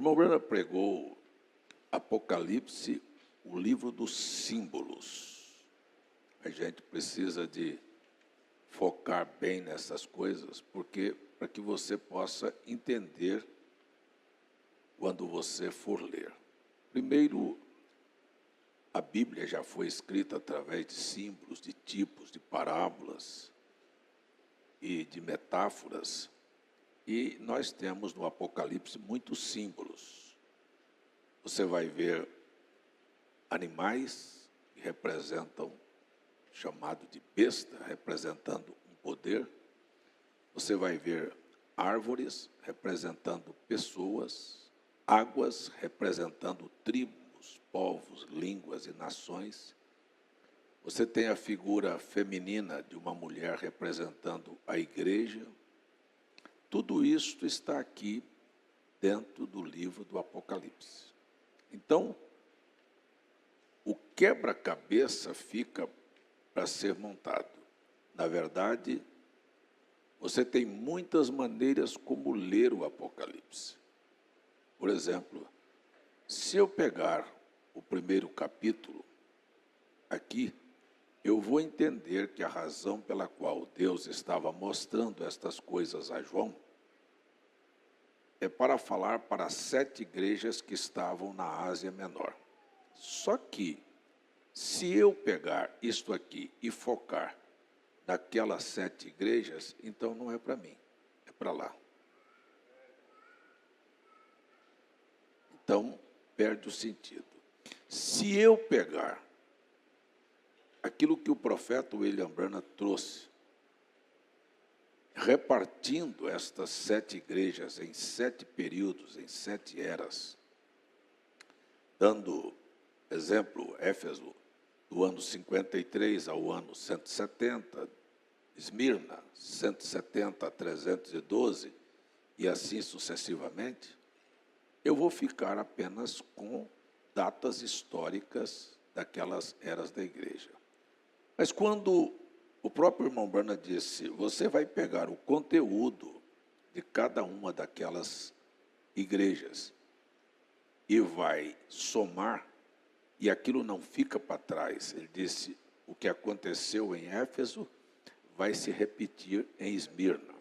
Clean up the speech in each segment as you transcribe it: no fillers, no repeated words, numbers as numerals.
irmão Branham pregou Apocalipse, o livro dos símbolos. A gente precisa de focar bem nessas coisas, porque para que você possa entender quando você for ler. Primeiro, a Bíblia já foi escrita através de símbolos, de tipos, de parábolas e de metáforas. E nós temos no Apocalipse muitos símbolos. Você vai ver animais que representam, chamado de besta, representando um poder. Você vai ver árvores representando pessoas, águas representando tribos, povos, línguas e nações. Você tem a figura feminina de uma mulher representando a igreja. Tudo isto está aqui dentro do livro do Apocalipse. Então, o quebra-cabeça fica para ser montado. Na verdade, você tem muitas maneiras como ler o Apocalipse. Por exemplo, se eu pegar o primeiro capítulo aqui, eu vou entender que a razão pela qual Deus estava mostrando estas coisas a João é para falar para 7 igrejas que estavam na Ásia Menor. Só que, se eu pegar isto aqui e focar naquelas 7 igrejas, então não é para mim, é para lá. Então, perde o sentido. Se eu pegar aquilo que o profeta William Branham trouxe, repartindo estas 7 igrejas em 7 períodos, em 7 eras, dando exemplo, Éfeso, do ano 53 ao ano 170, Esmirna, 170 a 312, e assim sucessivamente, eu vou ficar apenas com datas históricas daquelas eras da igreja. Mas quando o próprio irmão Branham disse, você vai pegar o conteúdo de cada uma daquelas igrejas e vai somar, e aquilo não fica para trás. Ele disse, o que aconteceu em Éfeso vai se repetir em Esmirna.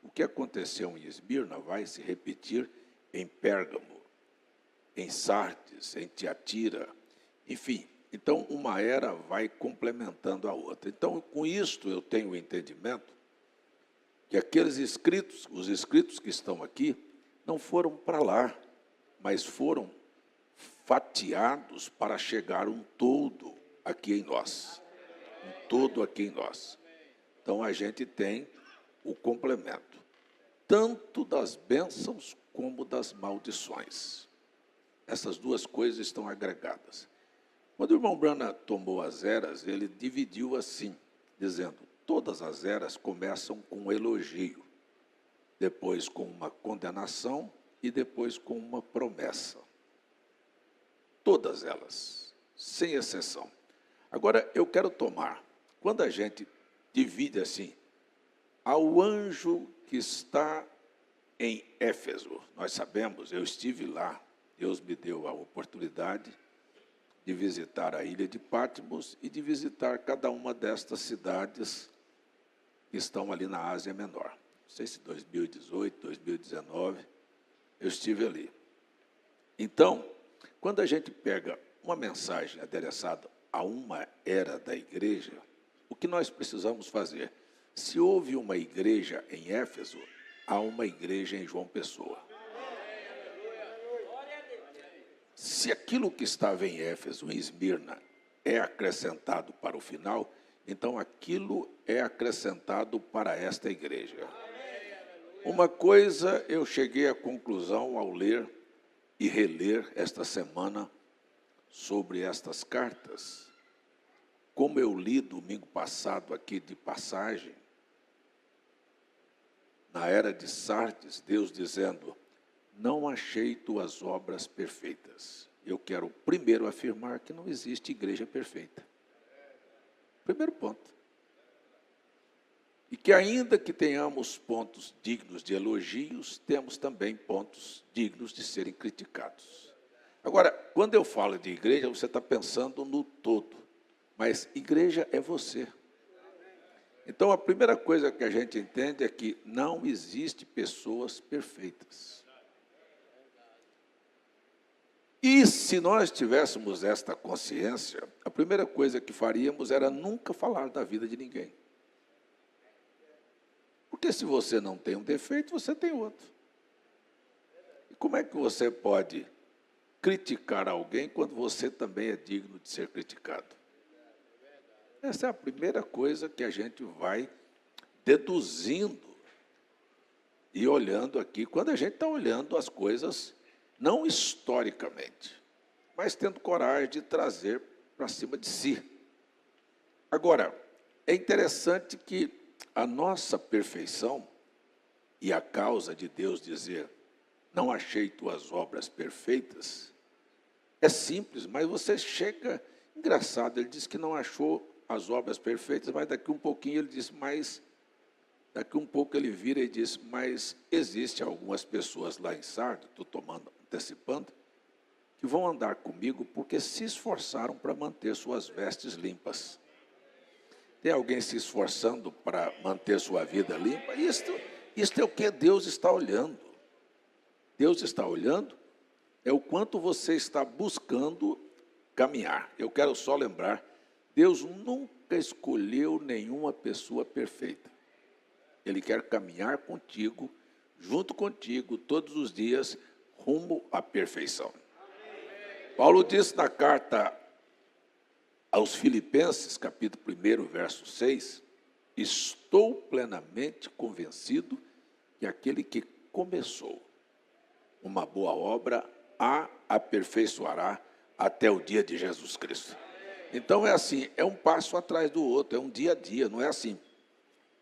O que aconteceu em Esmirna vai se repetir em Pérgamo, em Sardes, em Tiatira, enfim. Então, uma era vai complementando a outra. Então, com isto, eu tenho o entendimento que aqueles escritos, os escritos que estão aqui, não foram para lá, mas foram fatiados para chegar um todo aqui em nós. Um todo aqui em nós. Então, a gente tem o complemento, tanto das bênçãos como das maldições. Essas duas coisas estão agregadas. Quando o irmão Branham tomou as eras, ele dividiu assim, dizendo, todas as eras começam com um elogio, depois com uma condenação e depois com uma promessa. Todas elas, sem exceção. Agora, eu quero tomar, quando a gente divide assim, ao anjo que está em Éfeso, nós sabemos, eu estive lá, Deus me deu a oportunidade de visitar a ilha de Patmos e de visitar cada uma destas cidades que estão ali na Ásia Menor. Não sei se 2018, 2019, eu estive ali. Então, quando a gente pega uma mensagem endereçada a uma era da igreja, o que nós precisamos fazer? Se houve uma igreja em Éfeso, há uma igreja em João Pessoa. Se aquilo que estava em Éfeso, em Esmirna, é acrescentado para o final, então aquilo é acrescentado para esta igreja. Uma coisa eu cheguei à conclusão ao ler e reler esta semana sobre estas cartas. Como eu li domingo passado aqui de passagem, na era de Sardes, Deus dizendo, não achei tuas obras perfeitas. Eu quero primeiro afirmar que não existe igreja perfeita. Primeiro ponto. E que ainda que tenhamos pontos dignos de elogios, temos também pontos dignos de serem criticados. Agora, quando eu falo de igreja, você está pensando no todo, mas igreja é você. Então, a primeira coisa que a gente entende é que não existe pessoas perfeitas. E se nós tivéssemos esta consciência, a primeira coisa que faríamos era nunca falar da vida de ninguém. Porque se você não tem um defeito, você tem outro. E como é que você pode criticar alguém quando você também é digno de ser criticado? Essa é a primeira coisa que a gente vai deduzindo e olhando aqui, quando a gente está olhando as coisas, não historicamente, mas tendo coragem de trazer para cima de si. Agora, é interessante que a nossa perfeição e a causa de Deus dizer, não achei tuas obras perfeitas, é simples, mas você chega, engraçado, ele diz que não achou as obras perfeitas, mas daqui um pouquinho ele diz, mas, daqui um pouco ele vira e diz, mas existem algumas pessoas lá em Sardes, estou antecipando, que vão andar comigo porque se esforçaram para manter suas vestes limpas. Tem alguém se esforçando para manter sua vida limpa? Isto é o que Deus está olhando. Deus está olhando é o quanto você está buscando caminhar. Eu quero só lembrar, Deus nunca escolheu nenhuma pessoa perfeita. Ele quer caminhar contigo, junto contigo, todos os dias, rumo à perfeição. Paulo diz na carta aos Filipenses, capítulo 1, verso 6, estou plenamente convencido que aquele que começou uma boa obra a aperfeiçoará até o dia de Jesus Cristo. Então é assim, é um passo atrás do outro, é um dia a dia, não é assim,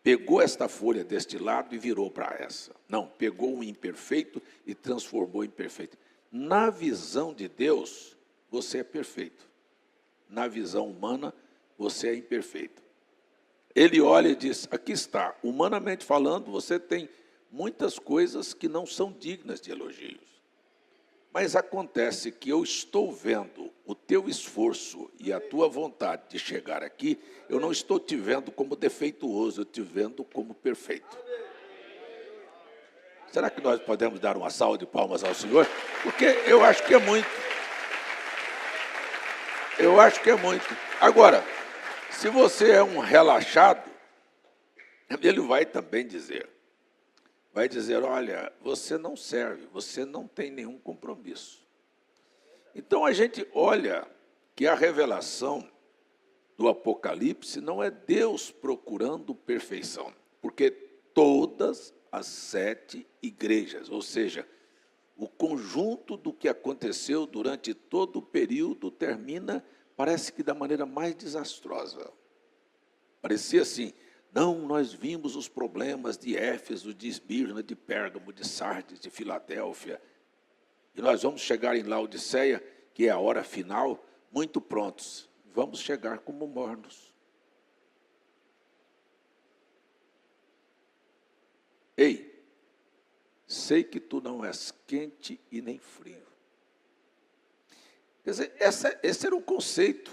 pegou esta folha deste lado e virou para essa. Não, pegou o imperfeito e transformou em perfeito. Na visão de Deus, você é perfeito. Na visão humana, você é imperfeito. Ele olha e diz, aqui está, humanamente falando, você tem muitas coisas que não são dignas de elogios. Mas acontece que eu estou vendo o teu esforço e a tua vontade de chegar aqui, eu não estou te vendo como defeituoso, eu te vendo como perfeito. Será que nós podemos dar uma salva de palmas ao Senhor? Porque eu acho que é muito. Eu acho que é muito. Agora, se você é um relaxado, ele vai também dizer, olha, você não serve, você não tem nenhum compromisso. Então a gente olha que a revelação do Apocalipse não é Deus procurando perfeição, porque todas as 7 igrejas, ou seja, o conjunto do que aconteceu durante todo o período termina, parece que da maneira mais desastrosa. Parecia assim, não, nós vimos os problemas de Éfeso, de Esmirna, de Pérgamo, de Sardes, de Filadélfia, e nós vamos chegar em Laodiceia, que é a hora final, muito prontos. Vamos chegar como mornos. Ei, sei que tu não és quente e nem frio. Quer dizer, esse era o conceito,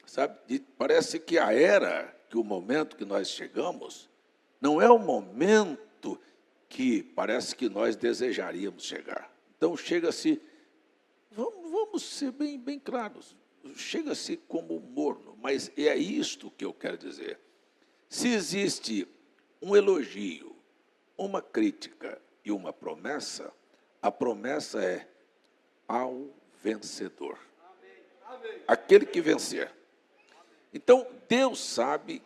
sabe? Parece que a era, que o momento que nós chegamos, não é o momento que parece que nós desejaríamos chegar. Então, chega-se, vamos ser bem claros, chega-se como morno, mas é isto que eu quero dizer. Se existe um elogio, uma crítica e uma promessa, a promessa é ao vencedor. Aquele que vencer. Então, Deus sabe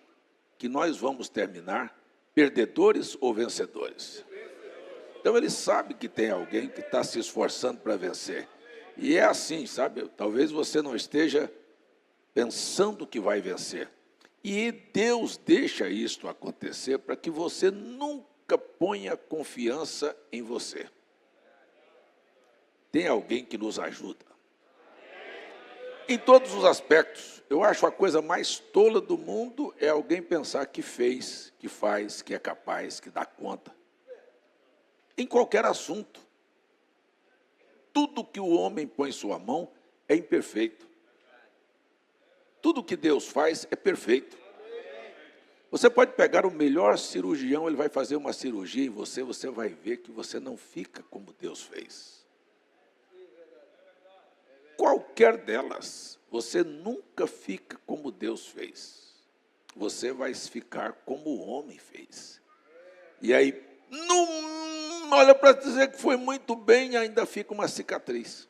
que nós vamos terminar perdedores ou vencedores. Então, Ele sabe que tem alguém que está se esforçando para vencer. E é assim, sabe? Talvez você não esteja pensando que vai vencer. E Deus deixa isto acontecer para que você nunca ponha confiança em você. Tem alguém que nos ajuda. Em todos os aspectos. Eu acho a coisa mais tola do mundo é alguém pensar que fez, que faz, que é capaz, que dá conta. Em qualquer assunto. Tudo que o homem põe em sua mão é imperfeito. Tudo que Deus faz é perfeito. Você pode pegar o melhor cirurgião, ele vai fazer uma cirurgia em você, você vai ver que você não fica como Deus fez. Qualquer delas, você nunca fica como Deus fez. Você vai ficar como o homem fez. E aí, não olha para dizer que foi muito bem, ainda fica uma cicatriz.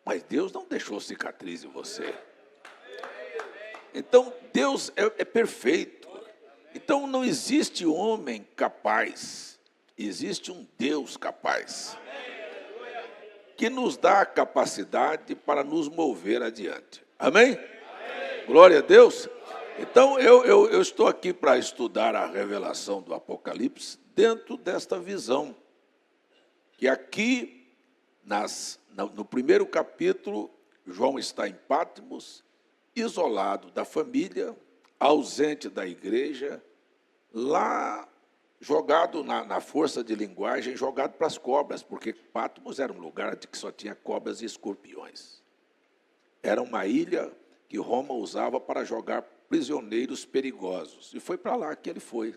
Mas Deus não deixou cicatriz em você. Então, Deus é perfeito. Então, não existe homem capaz, existe um Deus capaz, que nos dá a capacidade para nos mover adiante. Amém? Amém. Glória a Deus. Então, eu estou aqui para estudar a revelação do Apocalipse dentro desta visão, que aqui, no primeiro capítulo, João está em Patmos, isolado da família, ausente da igreja, lá jogado na força de linguagem, jogado para as cobras, porque Patmos era um lugar de que só tinha cobras e escorpiões. Era uma ilha que Roma usava para jogar prisioneiros perigosos, e foi para lá que ele foi.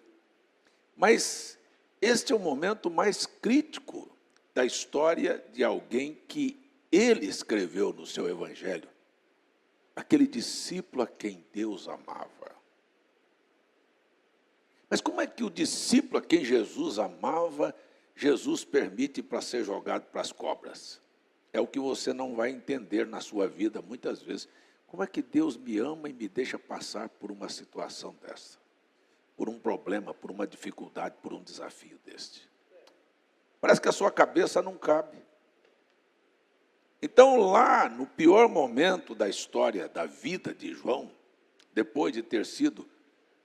Mas este é o momento mais crítico da história de alguém que ele escreveu no seu evangelho, aquele discípulo a quem Deus amava. Mas como é que o discípulo a quem Jesus amava, Jesus permite para ser jogado para as cobras? É o que você não vai entender na sua vida muitas vezes. Como é que Deus me ama e me deixa passar por uma situação dessa? Por um problema, por uma dificuldade, por um desafio deste? Parece que a sua cabeça não cabe. Então, lá no pior momento da história da vida de João, depois de ter sido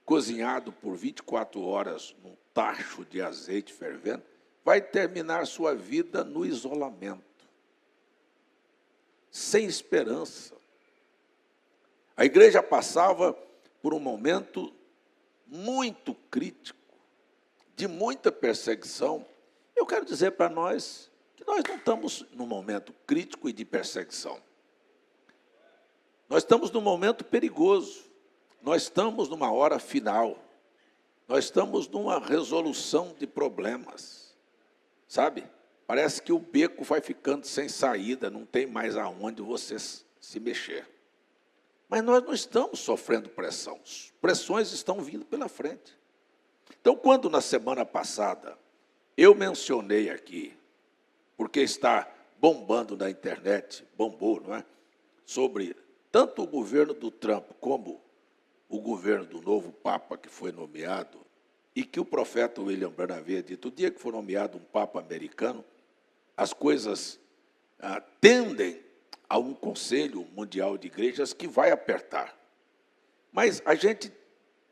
cozinhado por 24 horas num tacho de azeite fervendo, vai terminar sua vida no isolamento, sem esperança. A igreja passava por um momento muito crítico, de muita perseguição. Eu quero dizer para nós que nós não estamos num momento crítico e de perseguição. Nós estamos num momento perigoso. Nós estamos numa hora final. Nós estamos numa resolução de problemas. Sabe? Parece que o beco vai ficando sem saída, não tem mais aonde você se mexer. Mas nós não estamos sofrendo pressão. Pressões estão vindo pela frente. Então, quando na semana passada eu mencionei aqui, porque está bombando na internet, bombou, não é? Sobre tanto o governo do Trump como o governo do novo Papa que foi nomeado, e que o profeta William Branham havia dito, o dia que for nomeado um Papa americano, as coisas tendem a um Conselho Mundial de Igrejas que vai apertar. Mas a gente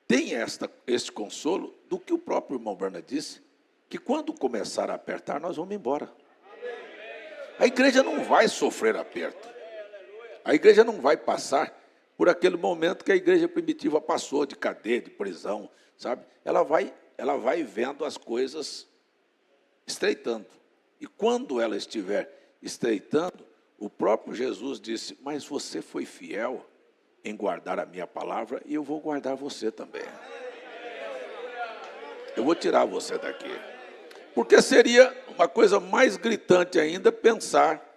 tem este consolo do que o próprio irmão Branham disse, que quando começar a apertar, nós vamos embora. A igreja não vai sofrer aperto. A igreja não vai passar por aquele momento que a igreja primitiva passou, de cadeia, de prisão, sabe? Ela vai vendo as coisas estreitando. E quando ela estiver estreitando, o próprio Jesus disse, mas você foi fiel em guardar a minha palavra e eu vou guardar você também. Eu vou tirar você daqui. Porque seria uma coisa mais gritante ainda pensar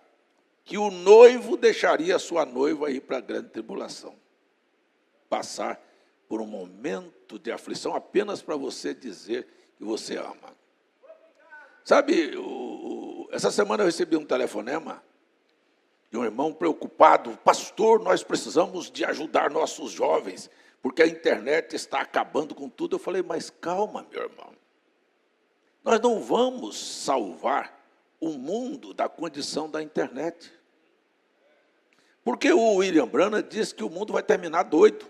que o noivo deixaria a sua noiva ir para a grande tribulação. Passar por um momento de aflição apenas para você dizer que você ama. Sabe, essa semana eu recebi um telefonema de um irmão preocupado. Pastor, nós precisamos de ajudar nossos jovens, porque a internet está acabando com tudo. Eu falei, mas calma, meu irmão. Nós não vamos salvar o mundo da condição da internet. Porque o William Branham disse que o mundo vai terminar doido.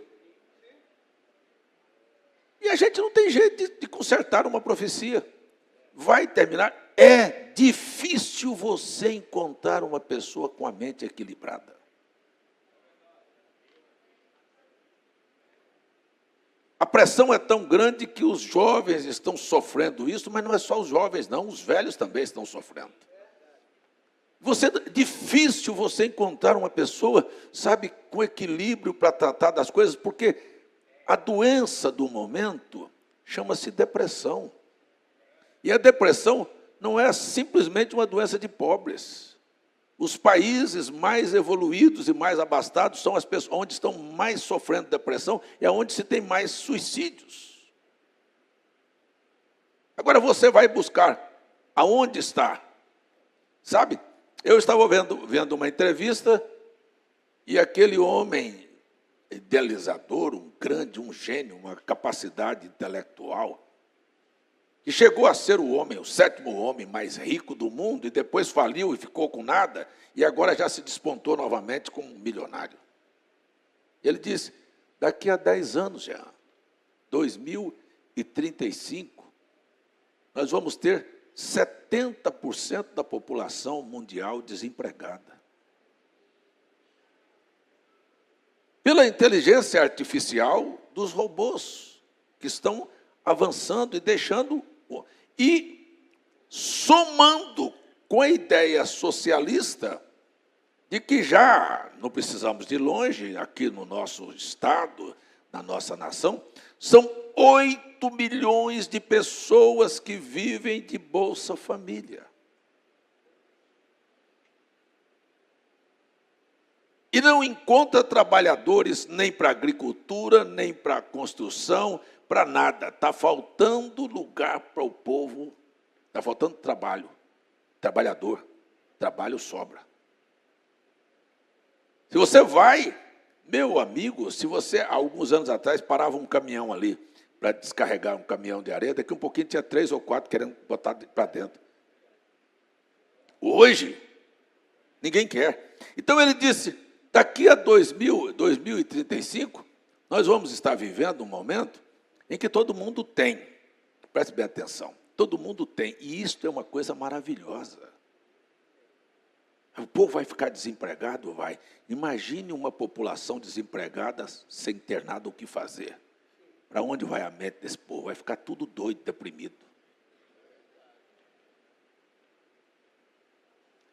E a gente não tem jeito de consertar uma profecia. Vai terminar é difícil você encontrar uma pessoa com a mente equilibrada. A pressão é tão grande que os jovens estão sofrendo isso, mas não é só os jovens, não, os velhos também estão sofrendo. É difícil você encontrar uma pessoa, sabe, com equilíbrio para tratar das coisas, porque a doença do momento chama-se depressão. E a depressão não é simplesmente uma doença de pobres. Os países mais evoluídos e mais abastados são as pessoas onde estão mais sofrendo depressão e é onde se tem mais suicídios. Agora você vai buscar aonde está. Sabe, eu estava vendo uma entrevista e aquele homem idealizador, um gênio, uma capacidade intelectual, que chegou a ser o sétimo homem mais rico do mundo, e depois faliu e ficou com nada, e agora já se despontou novamente como um milionário. Ele disse, daqui a 10 anos já, 2035, nós vamos ter 70% da população mundial desempregada. Pela inteligência artificial dos robôs, que estão avançando e deixando, e somando com a ideia socialista de que já não precisamos de longe, aqui no nosso estado, na nossa nação, são 8 milhões de pessoas que vivem de Bolsa Família. E não encontra trabalhadores nem para a agricultura, nem para a construção, para nada. Está faltando lugar para o povo, está faltando trabalho, trabalhador, trabalho sobra. Se você vai, meu amigo, se você, há alguns anos atrás, parava um caminhão ali para descarregar um caminhão de areia, daqui um pouquinho tinha 3 ou 4 querendo botar para dentro. Hoje, ninguém quer. Então ele disse, daqui a 2035, nós vamos estar vivendo um momento em que todo mundo tem, preste bem atenção, todo mundo tem, e isto é uma coisa maravilhosa. O povo vai ficar desempregado? Vai. Imagine uma população desempregada sem ter nada o que fazer. Para onde vai a mente desse povo? Vai ficar tudo doido, deprimido.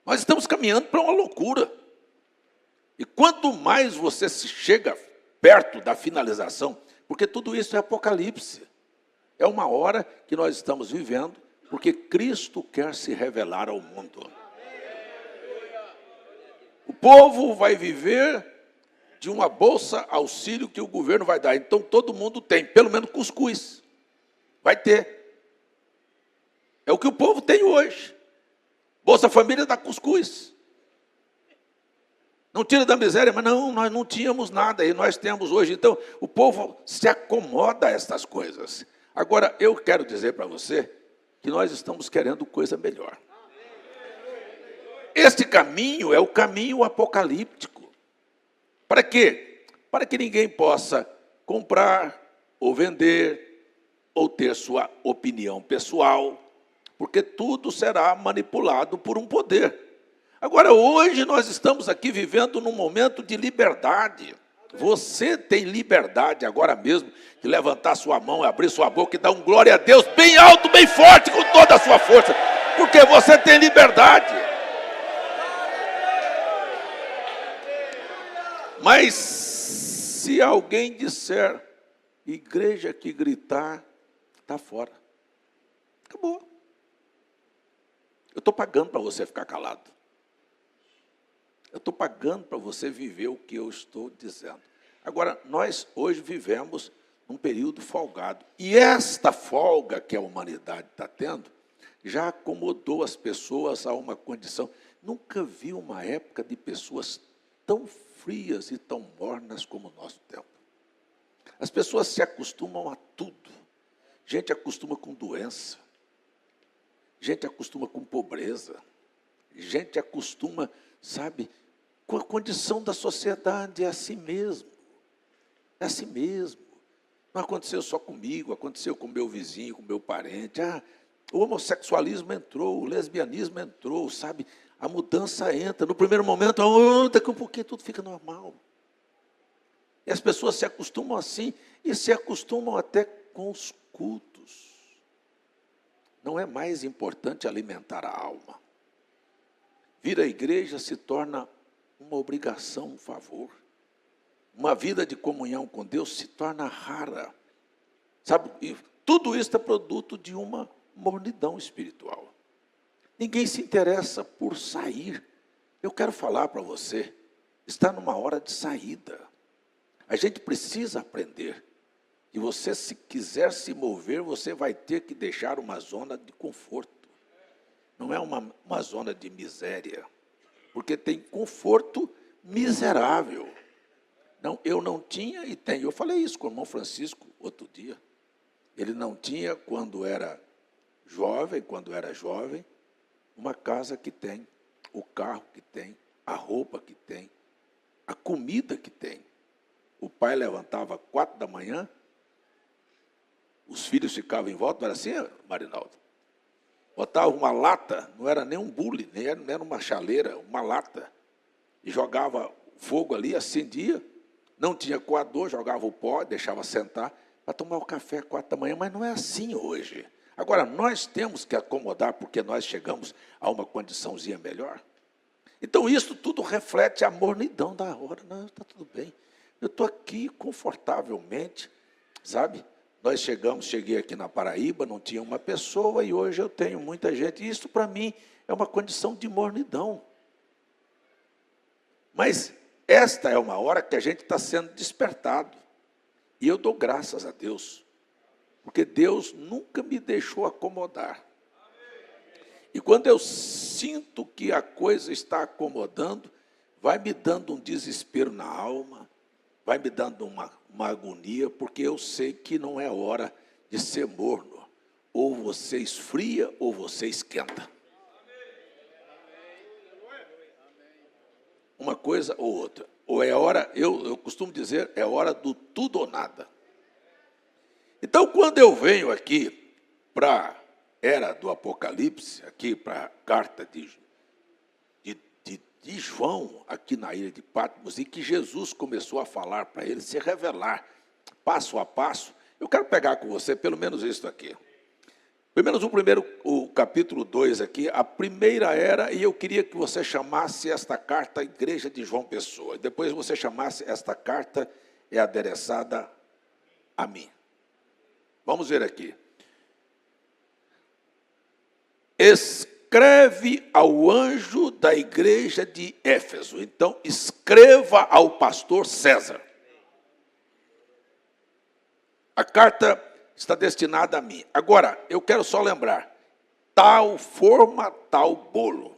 Nós estamos caminhando para uma loucura. E quanto mais você se chega perto da finalização, porque tudo isso é Apocalipse. É uma hora que nós estamos vivendo, porque Cristo quer se revelar ao mundo. O povo vai viver de uma bolsa auxílio que o governo vai dar. Então todo mundo tem, pelo menos cuscuz. Vai ter. É o que o povo tem hoje. Bolsa Família dá cuscuz. Não tira da miséria, mas não, nós não tínhamos nada e nós temos hoje. Então, o povo se acomoda a estas coisas. Agora, eu quero dizer para você que nós estamos querendo coisa melhor. Este caminho é o caminho apocalíptico. Para quê? Para que ninguém possa comprar ou vender ou ter sua opinião pessoal, porque tudo será manipulado por um poder. Agora, hoje nós estamos aqui vivendo num momento de liberdade. Você tem liberdade agora mesmo de levantar sua mão, abrir sua boca e dar um glória a Deus bem alto, bem forte, com toda a sua força, porque você tem liberdade. Mas se alguém disser, igreja que gritar, está fora. Acabou. Eu estou pagando para você ficar calado. Eu estou pagando para você viver o que eu estou dizendo. Agora, nós hoje vivemos num período folgado. E esta folga que a humanidade está tendo, já acomodou as pessoas a uma condição. Nunca vi uma época de pessoas tão frias e tão mornas como o nosso tempo. As pessoas se acostumam a tudo. Gente acostuma com doença. Gente acostuma com pobreza. Gente acostuma, sabe, com a condição da sociedade, é assim mesmo. É assim mesmo. Não aconteceu só comigo, aconteceu com meu vizinho, com meu parente. O homossexualismo entrou, o lesbianismo entrou, sabe? A mudança entra. No primeiro momento, daqui a um pouquinho tudo fica normal. E as pessoas se acostumam assim, e se acostumam até com os cultos. Não é mais importante alimentar a alma. Vir à igreja se torna uma obrigação, um favor. Uma vida de comunhão com Deus se torna rara. Sabe? E tudo isso é produto de uma mornidão espiritual. Ninguém se interessa por sair. Eu quero falar para você, está numa hora de saída. A gente precisa aprender. E você, se quiser se mover, você vai ter que deixar uma zona de conforto. Não é uma zona de miséria. Porque tem conforto miserável. Não, eu não tinha e tenho. Eu falei isso com o irmão Francisco outro dia. Ele não tinha, quando era jovem, uma casa que tem, o carro que tem, a roupa que tem, a comida que tem. O pai levantava 4 da manhã, os filhos ficavam em volta, não era assim, Marinaldo? Botava uma lata, não era nem um bule, nem era uma chaleira, uma lata, e jogava fogo ali, acendia, não tinha coador, jogava o pó, deixava sentar, para tomar o café 4 da manhã, mas não é assim hoje. Agora, nós temos que acomodar, porque nós chegamos a uma condiçãozinha melhor. Então, isso tudo reflete a mornidão da hora. Não, está tudo bem. Eu estou aqui confortavelmente, sabe? Cheguei aqui na Paraíba, não tinha uma pessoa, e hoje eu tenho muita gente. E isso, para mim, é uma condição de mornidão. Mas esta é uma hora que a gente está sendo despertado. E eu dou graças a Deus, porque Deus nunca me deixou acomodar. E quando eu sinto que a coisa está acomodando, vai me dando um desespero na alma, vai me dando uma agonia, porque eu sei que não é hora de ser morno. Ou você esfria, ou você esquenta. Uma coisa ou outra. Ou é hora, eu costumo dizer, é hora do tudo ou nada. Então, quando eu venho aqui para a era do Apocalipse, aqui para a carta de João, aqui na ilha de Patmos, e que Jesus começou a falar para ele, se revelar, passo a passo, eu quero pegar com você pelo menos isso aqui. Pelo menos o capítulo 2 aqui, a primeira era, e eu queria que você chamasse esta carta a Igreja de João Pessoa. Depois você chamasse esta carta é adereçada a mim. Vamos ver aqui. Escreve ao anjo da igreja de Éfeso. Então, escreva ao pastor César. A carta está destinada a mim. Agora, eu quero só lembrar, tal forma, tal bolo.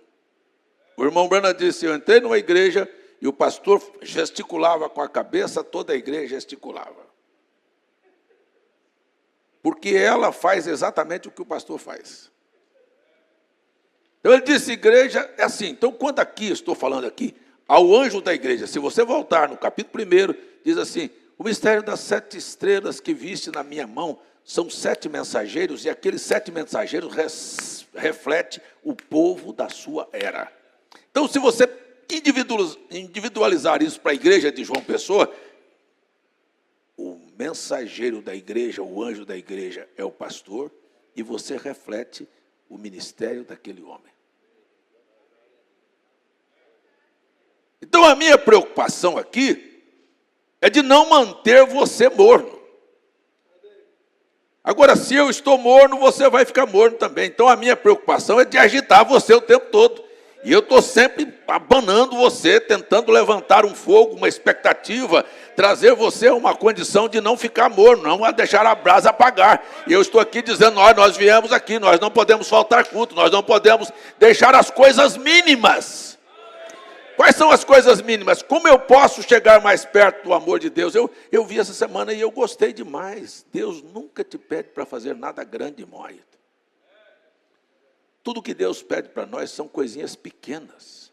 O irmão Brana disse, eu entrei numa igreja e o pastor gesticulava com a cabeça, toda a igreja gesticulava. Porque ela faz exatamente o que o pastor faz. Então ele disse, igreja é assim. Então, quando aqui, estou falando aqui, ao anjo da igreja, se você voltar no capítulo 1, diz assim, o mistério das 7 estrelas que viste na minha mão são 7 mensageiros, e aqueles 7 mensageiros refletem o povo da sua era. Então, se você individualizar isso para a igreja de João Pessoa, o mensageiro da igreja, o anjo da igreja é o pastor, e você reflete o ministério daquele homem. Então, a minha preocupação aqui é de não manter você morno. Agora, se eu estou morno, você vai ficar morno também. Então, a minha preocupação é de agitar você o tempo todo. E eu estou sempre abanando você, tentando levantar um fogo, uma expectativa, trazer você a uma condição de não ficar morno, não a deixar a brasa apagar. E eu estou aqui dizendo, nós viemos aqui, nós não podemos faltar culto, nós não podemos deixar as coisas mínimas. Quais são as coisas mínimas? Como eu posso chegar mais perto do amor de Deus? Eu vi essa semana e eu gostei demais. Deus nunca te pede para fazer nada grande e mói. Tudo que Deus pede para nós são coisinhas pequenas.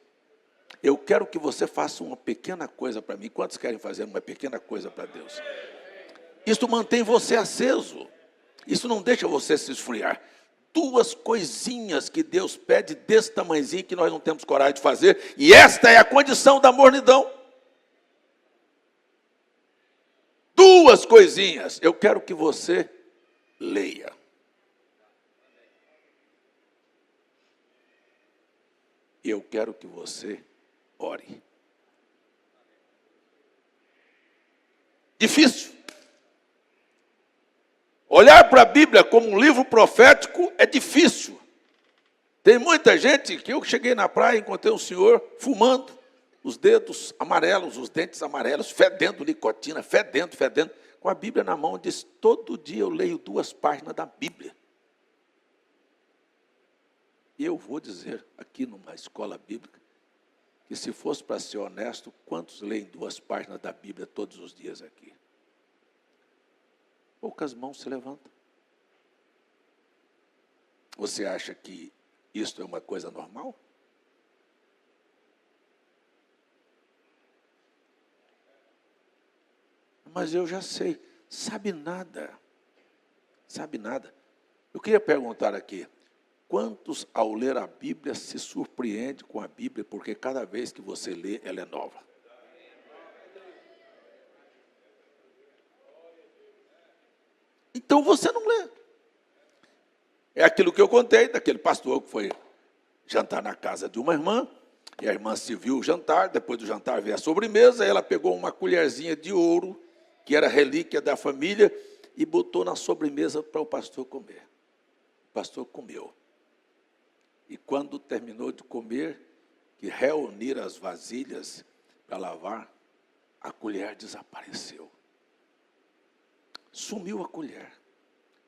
Eu quero que você faça uma pequena coisa para mim. Quantos querem fazer uma pequena coisa para Deus? Isso mantém você aceso. Isso não deixa você se esfriar. duas coisinhas que Deus pede desse tamanhozinho que nós não temos coragem de fazer, e esta é a condição da mornidão. Duas coisinhas. Eu quero que você leia. E eu quero que você ore. Difícil. Olhar para a Bíblia como um livro profético é difícil. Tem muita gente que eu cheguei na praia e encontrei um senhor fumando, os dedos amarelos, os dentes amarelos, fedendo nicotina, fedendo, com a Bíblia na mão, diz: todo dia eu leio 2 páginas da Bíblia. E eu vou dizer aqui numa escola bíblica, que se fosse para ser honesto, quantos leem 2 páginas da Bíblia todos os dias aqui? Poucas mãos se levantam. Você acha que isto é uma coisa normal? Mas eu já sei, sabe nada. Eu queria perguntar aqui, quantos ao ler a Bíblia se surpreende com a Bíblia, porque cada vez que você lê, ela é nova? Então você não lê. É aquilo que eu contei daquele pastor que foi jantar na casa de uma irmã, e a irmã se viu o jantar, depois do jantar veio a sobremesa, ela pegou uma colherzinha de ouro, que era relíquia da família, e botou na sobremesa para o pastor comer. O pastor comeu. E quando terminou de comer, que reunir as vasilhas para lavar, a colher desapareceu. Sumiu a colher.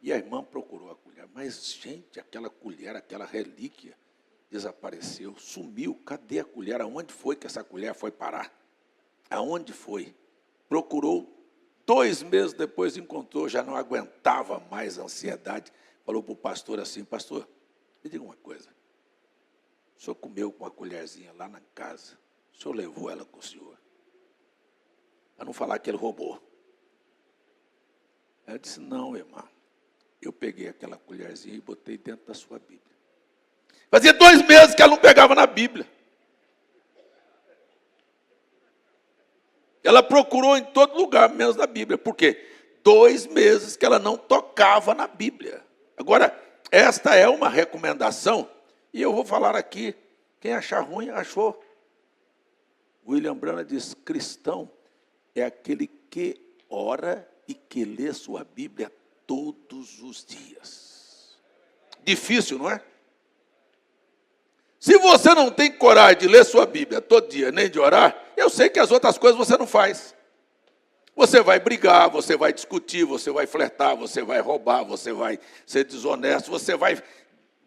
E a irmã procurou a colher. Mas, gente, aquela colher, aquela relíquia, desapareceu, sumiu. Cadê a colher? Aonde foi que essa colher foi parar? Aonde foi? Procurou. 2 meses depois encontrou, já não aguentava mais a ansiedade. Falou para o pastor assim: pastor, me diga uma coisa. O senhor comeu com uma colherzinha lá na casa. O senhor levou ela com o senhor? Para não falar que ele roubou. Ela disse: não, irmã. Eu peguei aquela colherzinha e botei dentro da sua Bíblia. Fazia 2 meses que ela não pegava na Bíblia. Ela procurou em todo lugar, menos na Bíblia. Por quê? 2 meses que ela não tocava na Bíblia. Agora, esta é uma recomendação, e eu vou falar aqui. Quem achar ruim, achou. William Branham diz: cristão é aquele que ora e que lê sua Bíblia todos os dias. Difícil, não é? Se você não tem coragem de ler sua Bíblia todo dia, nem de orar, eu sei que as outras coisas você não faz. Você vai brigar, você vai discutir, você vai flertar, você vai roubar, você vai ser desonesto, você vai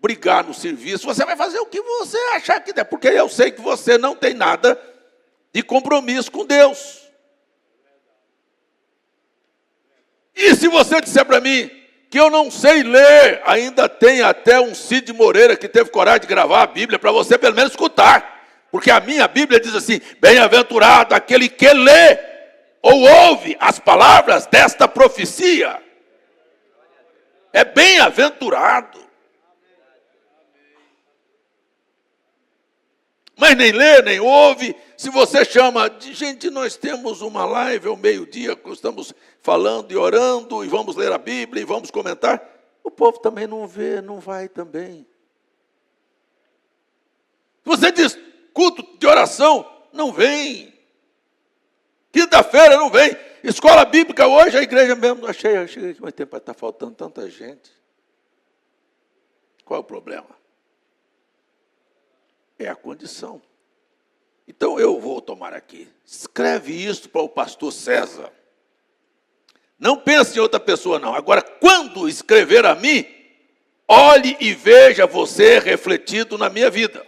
brigar no serviço, você vai fazer o que você achar que der, porque eu sei que você não tem nada de compromisso com Deus. E se você disser para mim que eu não sei ler, ainda tem até um Cid Moreira que teve coragem de gravar a Bíblia para você pelo menos escutar. Porque a minha Bíblia diz assim: bem-aventurado aquele que lê ou ouve as palavras desta profecia. É bem-aventurado. Mas nem lê, nem ouve. Se você chama de gente, nós temos uma live ao meio-dia, que estamos falando e orando, e vamos ler a Bíblia, e vamos comentar. O povo também não vê, não vai também. Se você diz culto de oração, não vem. Quinta-feira não vem. Escola bíblica hoje, a igreja mesmo não cheia. Mas está faltando tanta gente. Qual é o problema? É a condição. Então eu vou tomar aqui. Escreve isso para o pastor César. Não pense em outra pessoa, não. Agora, quando escrever a mim, olhe e veja você refletido na minha vida.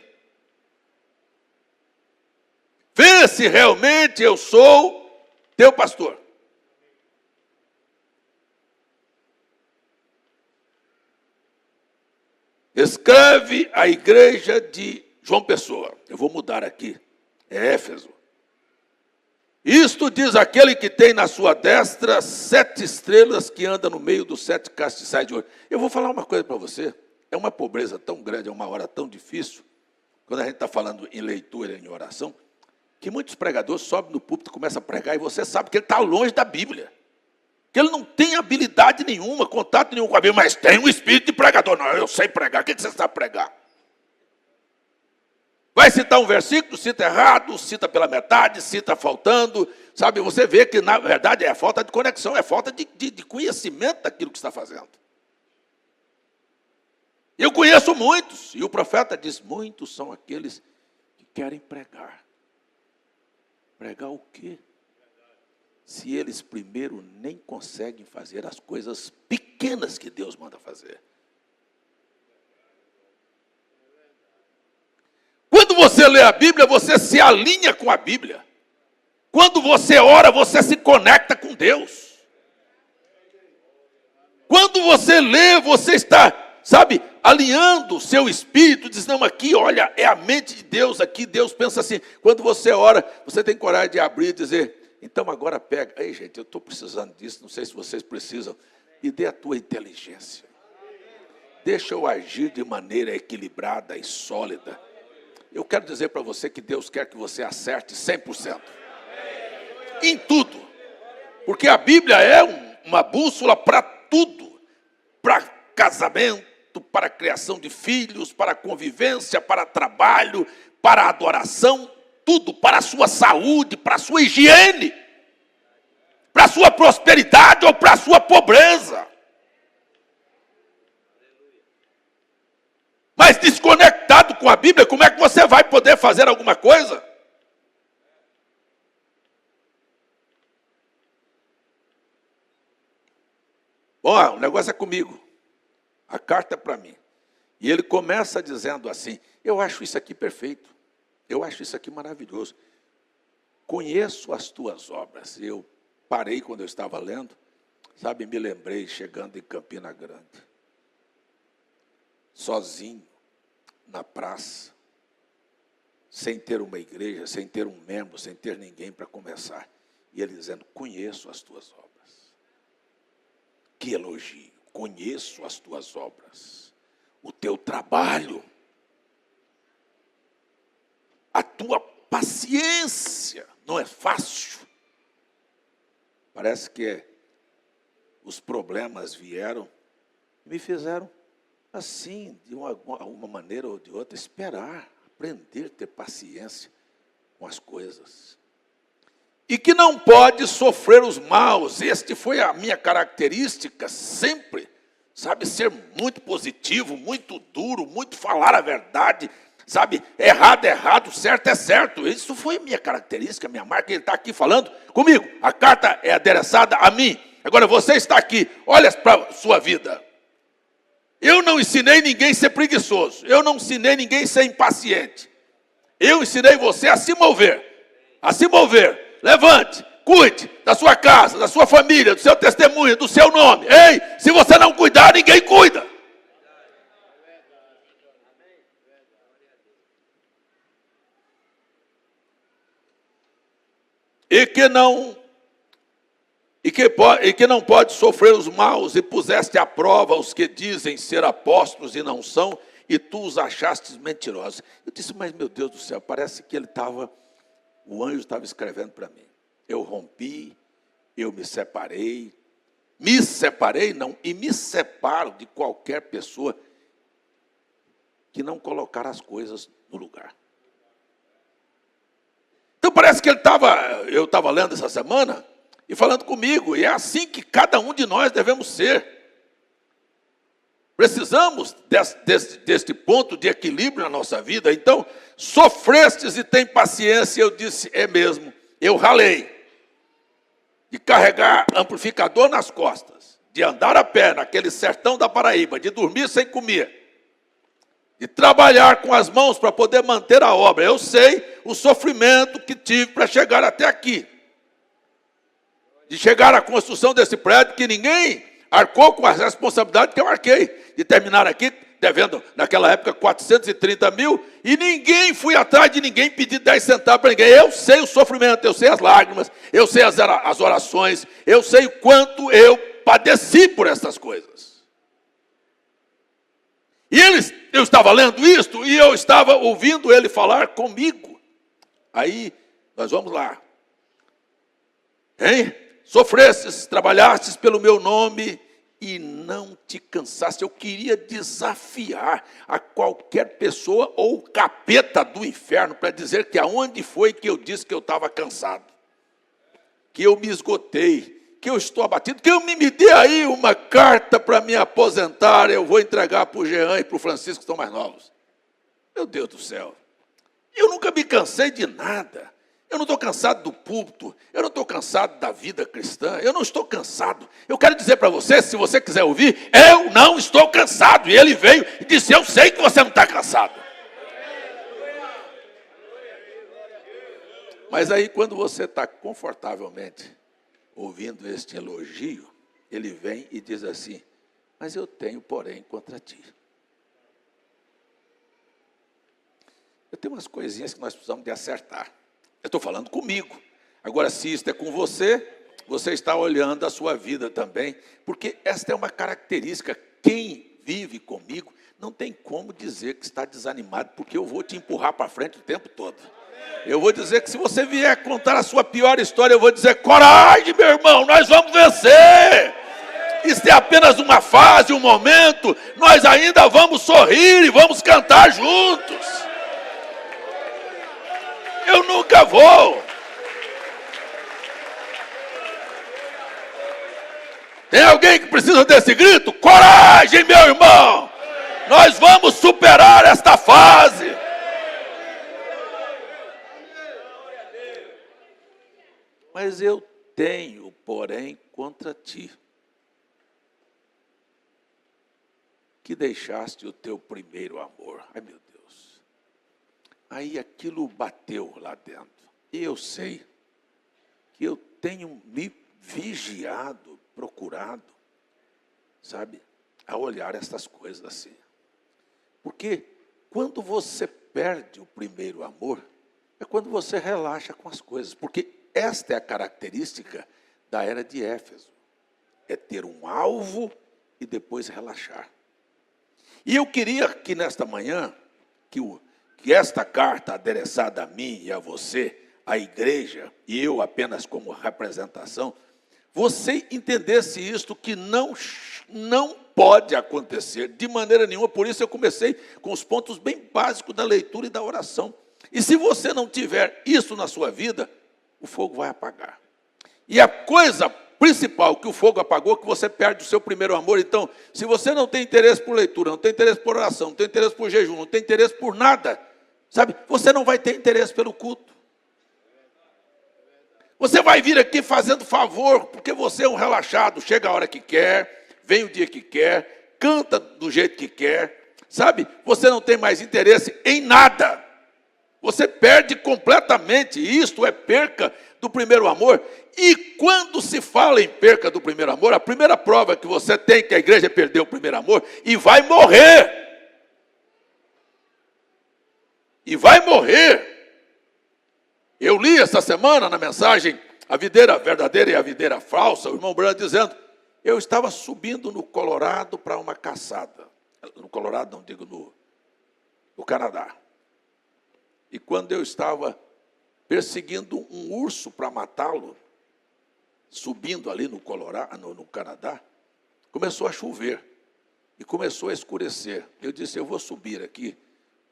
Vê se realmente eu sou teu pastor. Escreve a igreja de João Pessoa. Eu vou mudar aqui. É Éfeso. Isto diz aquele que tem na sua destra 7 estrelas, que anda no meio dos 7 castiçais de ouro. Eu vou falar uma coisa para você. é uma pobreza tão grande, é uma hora tão difícil, quando a gente está falando em leitura, em oração, que muitos pregadores sobem no púlpito e começam a pregar, e você sabe que ele está longe da Bíblia. Que ele não tem habilidade nenhuma, contato nenhum com a Bíblia, mas tem um espírito de pregador. Não, eu sei pregar. O que você sabe pregar? Vai citar um versículo, cita errado, cita pela metade, cita faltando. Sabe, você vê que, na verdade, é falta de conexão, é falta de conhecimento daquilo que está fazendo. Eu conheço muitos, e o profeta diz, muitos são aqueles que querem pregar. Pregar o quê? Se eles primeiro nem conseguem fazer as coisas pequenas que Deus manda fazer. Quando você lê a Bíblia, você se alinha com a Bíblia. Quando você ora, você se conecta com Deus. Quando você lê, você está, sabe, alinhando o seu espírito, diz, não, aqui, olha, é a mente de Deus, aqui Deus pensa assim. Quando você ora, você tem coragem de abrir e dizer, então agora pega, ei gente, eu estou precisando disso, não sei se vocês precisam, me dê a tua inteligência. Deixa eu agir de maneira equilibrada e sólida. Eu quero dizer para você que Deus quer que você acerte 100%. Em tudo. Porque a Bíblia é uma bússola para tudo. Para casamento, para a criação de filhos, para a convivência, para trabalho, para a adoração, tudo, para a sua saúde, para a sua higiene, para a sua prosperidade ou para a sua pobreza. Mas desconectado com a Bíblia, como é que você vai poder fazer alguma coisa? Bom, o negócio é comigo. A carta é para mim. E ele começa dizendo assim, eu acho isso aqui perfeito. Eu acho isso aqui maravilhoso. Conheço as tuas obras. Eu parei quando eu estava lendo, sabe, me lembrei chegando em Campina Grande. Sozinho, na praça, sem ter uma igreja, sem ter um membro, sem ter ninguém para conversar. E ele dizendo, conheço as tuas obras. Que elogio, conheço as tuas obras, o teu trabalho, a tua paciência, não é fácil. Parece que os problemas vieram e me fizeram assim, de uma maneira ou de outra, esperar, aprender, ter paciência com as coisas. E que não pode sofrer os maus. Este foi a minha característica sempre, sabe, ser muito positivo, muito duro, muito falar a verdade, sabe, errado é errado, certo é certo. Isso foi a minha característica, a minha marca. Ele está aqui falando comigo, a carta é adereçada a mim. Agora você está aqui, olha para a sua vida. Eu não ensinei ninguém a ser preguiçoso, eu não ensinei ninguém a ser impaciente. Eu ensinei você a se mover, a se mover. Levante, cuide da sua casa, da sua família, do seu testemunho, do seu nome. Ei, se você não cuidar, ninguém cuida. E que não pode sofrer os maus, e puseste à prova os que dizem ser apóstolos e não são, e tu os achastes mentirosos. Eu disse, mas meu Deus do céu, parece que o anjo estava escrevendo para mim. Eu rompi, eu me separei não, e me separo de qualquer pessoa que não colocar as coisas no lugar. Então parece que eu estava lendo essa semana e falando comigo, e é assim que cada um de nós devemos ser. Precisamos deste ponto de equilíbrio na nossa vida. Então, sofrestes e tem paciência. Eu disse, é mesmo, eu ralei. De carregar amplificador nas costas, de andar a pé naquele sertão da Paraíba, de dormir sem comer, de trabalhar com as mãos para poder manter a obra. Eu sei o sofrimento que tive para chegar até aqui. De chegar à construção desse prédio que ninguém arcou com a responsabilidade que eu arquei. De terminar aqui, devendo naquela época 430 mil, e ninguém, fui atrás de ninguém pedir 10 centavos para ninguém. Eu sei o sofrimento, eu sei as lágrimas, eu sei as orações, eu sei o quanto eu padeci por essas coisas. Eu estava lendo isto e eu estava ouvindo ele falar comigo. Aí, nós vamos lá. Hein? Sofrestes, trabalhastes pelo meu nome e não te cansaste. Eu queria desafiar a qualquer pessoa ou o capeta do inferno para dizer que aonde foi que eu disse que eu estava cansado, que eu me esgotei, que eu estou abatido, que eu me dê aí uma carta para me aposentar, eu vou entregar para o Jean e para o Francisco, que estão mais novos. Meu Deus do céu, eu nunca me cansei de nada. Eu não estou cansado do púlpito, eu não estou cansado da vida cristã, eu não estou cansado. Eu quero dizer para você, se você quiser ouvir, eu não estou cansado. E ele veio e disse, eu sei que você não está cansado. Mas aí quando você está confortavelmente ouvindo este elogio, ele vem e diz assim, mas eu tenho, porém, contra ti. Eu tenho umas coisinhas que nós precisamos de acertar. Eu estou falando comigo. Agora, se isto é com você, você está olhando a sua vida também, porque esta é uma característica. Quem vive comigo não tem como dizer que está desanimado, porque eu vou te empurrar para frente o tempo todo. Eu vou dizer que se você vier contar a sua pior história, eu vou dizer, coragem, meu irmão, nós vamos vencer. Isso é apenas uma fase, um momento, nós ainda vamos sorrir e vamos cantar juntos. Eu nunca vou. Tem alguém que precisa desse grito? Coragem, meu irmão! Nós vamos superar esta fase. Mas eu tenho, porém, contra ti, que deixaste o teu primeiro amor. Ai, meu Deus. Aí aquilo bateu lá dentro. E eu sei que eu tenho me vigiado, procurado, sabe, a olhar estas coisas assim. Porque quando você perde o primeiro amor, é quando você relaxa com as coisas. Porque esta é a característica da era de Éfeso. É ter um alvo e depois relaxar. E eu queria que nesta manhã, que esta carta adereçada a mim e a você, a igreja, e eu apenas como representação, você entendesse isto, que não pode acontecer de maneira nenhuma. Por isso eu comecei com os pontos bem básicos da leitura e da oração. E se você não tiver isso na sua vida, o fogo vai apagar. E a coisa principal que o fogo apagou é que você perde o seu primeiro amor. Então, se você não tem interesse por leitura, não tem interesse por oração, não tem interesse por jejum, não tem interesse por nada, sabe, você não vai ter interesse pelo culto. Você vai vir aqui fazendo favor, porque você é um relaxado, chega a hora que quer, vem o dia que quer, canta do jeito que quer, sabe? Você não tem mais interesse em nada. Você perde completamente, isto é perca do primeiro amor. E quando se fala em perca do primeiro amor, a primeira prova que você tem que a igreja perdeu o primeiro amor e vai morrer. E vai morrer. Eu li essa semana na mensagem A Videira Verdadeira e a Videira Falsa, o irmão Branco dizendo, eu estava subindo no Colorado para uma caçada. No Colorado, não digo no Canadá. E quando eu estava perseguindo um urso para matá-lo, subindo ali no Colorado, no Canadá, começou a chover e começou a escurecer. Eu disse, eu vou subir aqui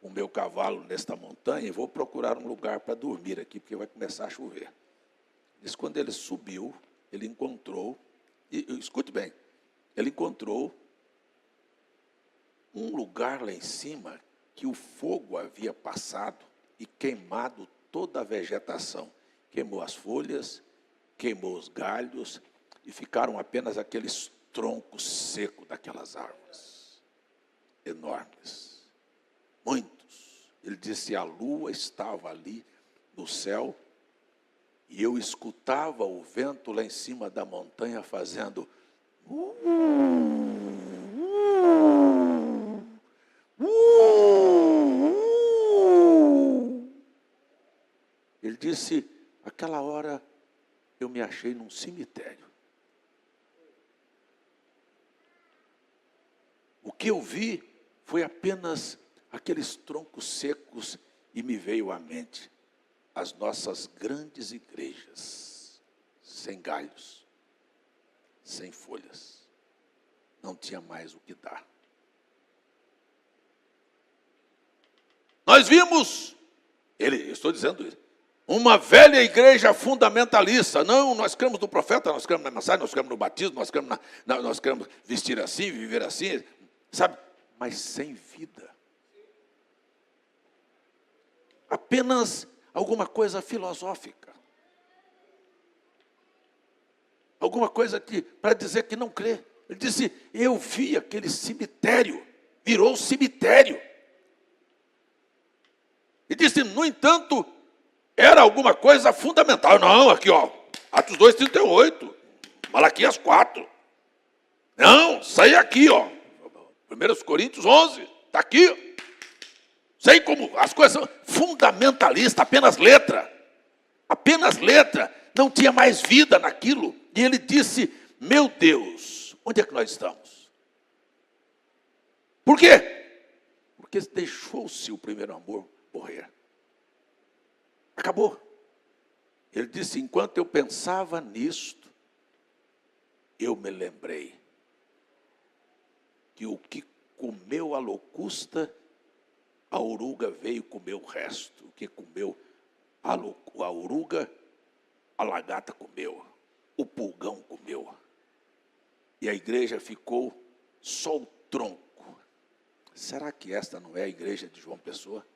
o meu cavalo nesta montanha e vou procurar um lugar para dormir aqui, porque vai começar a chover. Isso quando ele subiu, ele encontrou, e escute bem, ele encontrou um lugar lá em cima que o fogo havia passado e queimado toda a vegetação. Queimou as folhas, queimou os galhos e ficaram apenas aqueles troncos secos daquelas árvores, enormes, muitos. Ele disse, a lua estava ali no céu e eu escutava o vento lá em cima da montanha fazendo Ele disse, aquela hora eu me achei num cemitério. O que eu vi foi apenas aqueles troncos secos e me veio à mente as nossas grandes igrejas, sem galhos, sem folhas. Não tinha mais o que dar. Nós vimos, eu estou dizendo isso, uma velha igreja fundamentalista. Não, nós cremos no profeta, nós cremos na mensagem, nós cremos no batismo, nós queremos vestir assim, viver assim, sabe? Mas sem vida. Apenas alguma coisa filosófica. Alguma coisa que, para dizer que não crê. Ele disse, eu vi aquele cemitério, virou cemitério. E disse, no entanto, era alguma coisa fundamental. Não, aqui ó, Atos 2:38, Malaquias 4. Não, sai aqui ó, 1 Coríntios 11, está aqui. Sei como as coisas são fundamentalistas, apenas letra. Apenas letra, não tinha mais vida naquilo. E ele disse, meu Deus, onde é que nós estamos? Por quê? Porque deixou-se o primeiro amor morrer. Acabou. Ele disse, enquanto eu pensava nisto, eu me lembrei que o que comeu a locusta, a oruga veio comer o resto. O que comeu a oruga, a lagarta comeu. O pulgão comeu. E a igreja ficou só o tronco. Será que esta não é a igreja de João Pessoa?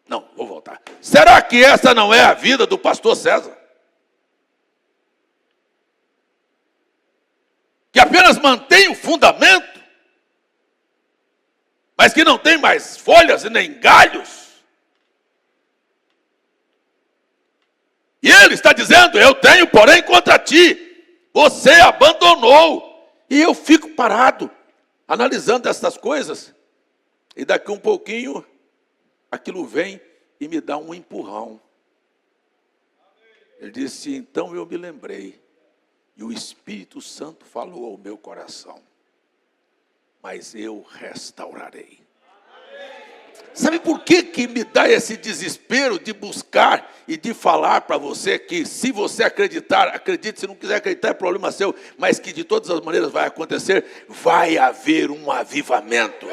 Não, vou voltar. Será que essa não é a vida do pastor César? Que apenas mantém o fundamento, mas que não tem mais folhas e nem galhos. E ele está dizendo, eu tenho, porém, contra ti. Você abandonou. E eu fico parado, analisando essas coisas. E daqui um pouquinho, aquilo vem e me dá um empurrão. Ele disse, então eu me lembrei. E o Espírito Santo falou ao meu coração. Mas eu restaurarei. Sabe por que me dá esse desespero de buscar e de falar para você que se você acreditar, acredite, se não quiser acreditar é problema seu, mas que de todas as maneiras vai acontecer, vai haver um avivamento.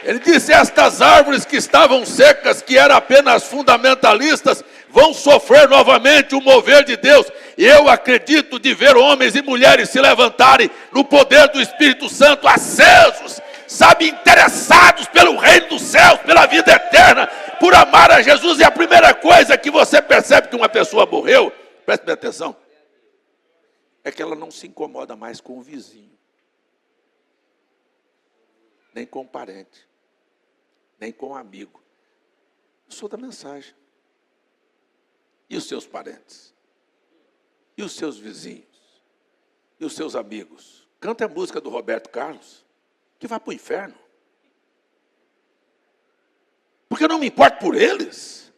Ele disse, estas árvores que estavam secas, que eram apenas fundamentalistas, vão sofrer novamente o mover de Deus. E eu acredito de ver homens e mulheres se levantarem no poder do Espírito Santo, acesos, sabe, interessados pelo reino dos céus, pela vida eterna, por amar a Jesus. E a primeira coisa que você percebe que uma pessoa morreu, preste bem atenção, é que ela não se incomoda mais com o vizinho, nem com o parente, nem com o amigo. Eu sou da mensagem. E os seus parentes? E os seus vizinhos? E os seus amigos? Canta a música do Roberto Carlos, que vai para o inferno. Porque eu não me importo por eles.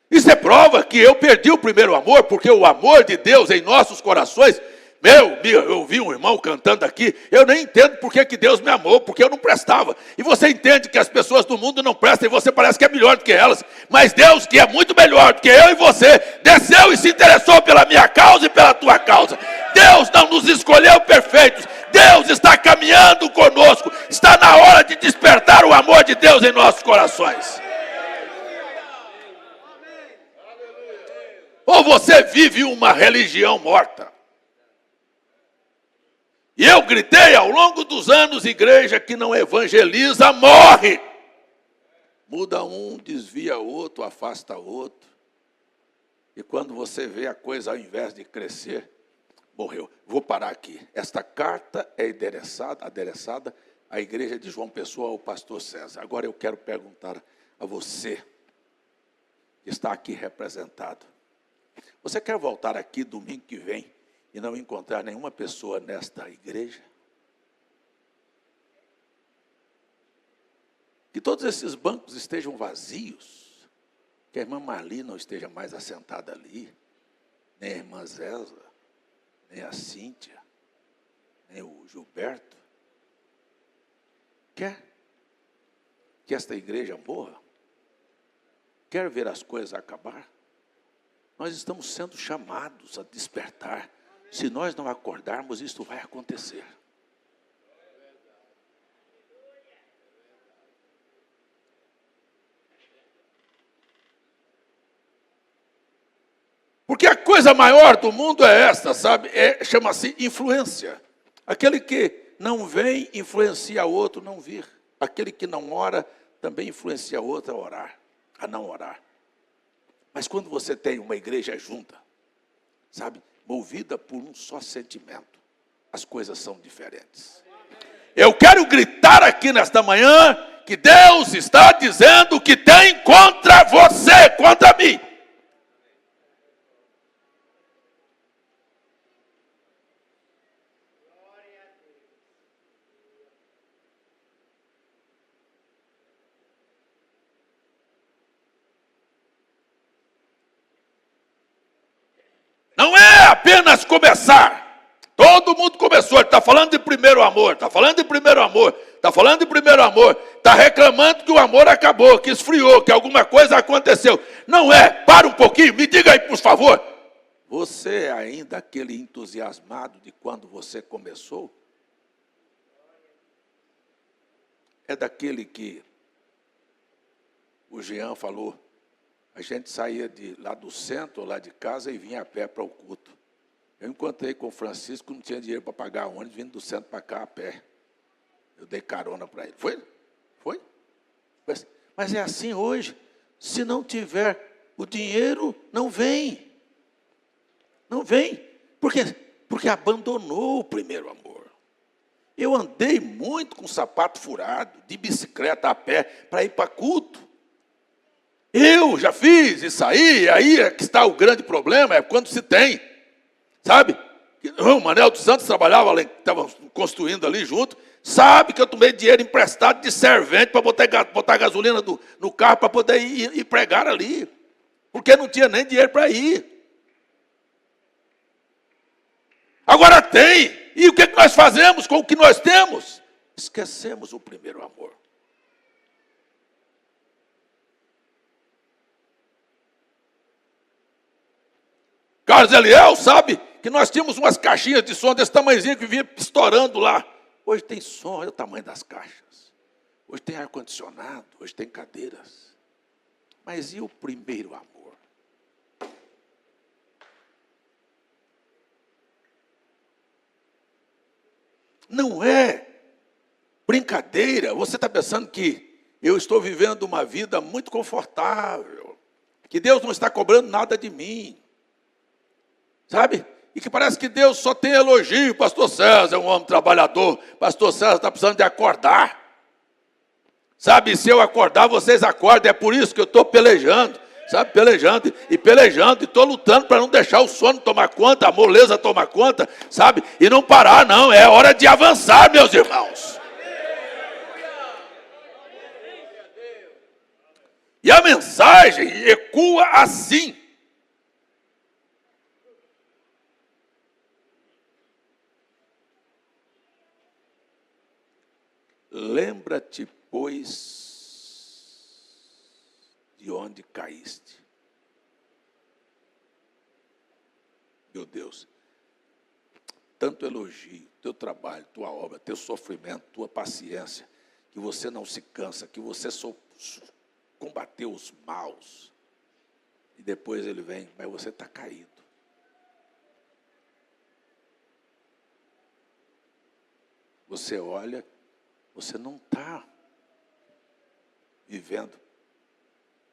Isso é prova que eu perdi o primeiro amor, porque o amor de Deus em nossos corações, eu ouvi um irmão cantando aqui, eu nem entendo por que Deus me amou, porque eu não prestava. E você entende que as pessoas do mundo não prestam, e você parece que é melhor do que elas. Mas Deus, que é muito melhor do que eu e você, desceu e se interessou pela minha causa e pela tua causa. Deus não nos escolheu perfeitos. Deus está caminhando conosco. Está na hora de despertar o amor de Deus em nossos corações. Ou você vive uma religião morta. E eu gritei ao longo dos anos, igreja que não evangeliza, morre. Muda um, desvia outro, afasta outro. E quando você vê a coisa, ao invés de crescer, morreu. Vou parar aqui. Esta carta é adereçada à igreja de João Pessoa, ao pastor César. Agora eu quero perguntar a você, que está aqui representado. Você quer voltar aqui domingo que vem e não encontrar nenhuma pessoa nesta igreja? Que todos esses bancos estejam vazios, que a irmã Marli não esteja mais assentada ali, nem a irmã Zélia, nem a Cíntia, hein, o Gilberto, quer que esta igreja morra? Quer ver as coisas acabar? Nós estamos sendo chamados a despertar. Se nós não acordarmos, isso vai acontecer. Porque a coisa maior do mundo é esta, sabe? Chama-se influência. Aquele que não vem, influencia outro não vir. Aquele que não ora, também influencia outro a orar, a não orar. Mas quando você tem uma igreja junta, sabe? Movida por um só sentimento, as coisas são diferentes. Eu quero gritar aqui nesta manhã, que Deus está dizendo que tem contra você, contra mim. Não é apenas começar. Todo mundo começou, ele está falando de primeiro amor, está falando de primeiro amor, está falando de primeiro amor, está reclamando que o amor acabou, que esfriou, que alguma coisa aconteceu. Não é, para um pouquinho, me diga aí, por favor. Você é ainda aquele entusiasmado de quando você começou? É daquele que o Jean falou, a gente saía lá do centro, lá de casa, e vinha a pé para o culto. Eu encontrei com o Francisco, não tinha dinheiro para pagar ônibus, vindo do centro para cá a pé. Eu dei carona para ele. Foi? Foi? Mas é assim hoje. Se não tiver o dinheiro, não vem. Não vem. Por quê? Porque abandonou o primeiro amor. Eu andei muito com sapato furado, de bicicleta a pé, para ir para culto. Eu já fiz isso aí é que está o grande problema, é quando se tem, sabe? O Manel dos Santos trabalhava, estava construindo ali junto, sabe que eu tomei dinheiro emprestado de servente para botar gasolina no carro para poder ir pregar ali, porque não tinha nem dinheiro para ir. Agora tem, e o que nós fazemos com o que nós temos? Esquecemos o primeiro amor. Carlos Eliel sabe que nós tínhamos umas caixinhas de som desse tamanhozinho que vinha estourando lá. Hoje tem som, olha o tamanho das caixas. Hoje tem ar-condicionado, hoje tem cadeiras. Mas e o primeiro amor? Não é brincadeira. Você está pensando que eu estou vivendo uma vida muito confortável, que Deus não está cobrando nada de mim. Sabe? E que parece que Deus só tem elogio. Pastor César é um homem trabalhador. Pastor César está precisando de acordar. Sabe, se eu acordar, vocês acordam. É por isso que eu estou pelejando. Sabe, pelejando. E estou lutando para não deixar o sono tomar conta, a moleza tomar conta. Sabe? E não parar, não. É hora de avançar, meus irmãos. E a mensagem ecoa assim. Lembra-te, pois, de onde caíste. Meu Deus, tanto elogio, teu trabalho, tua obra, teu sofrimento, tua paciência, que você não se cansa, que você combateu os maus. E depois ele vem, mas você está caído. Você olha, você não está vivendo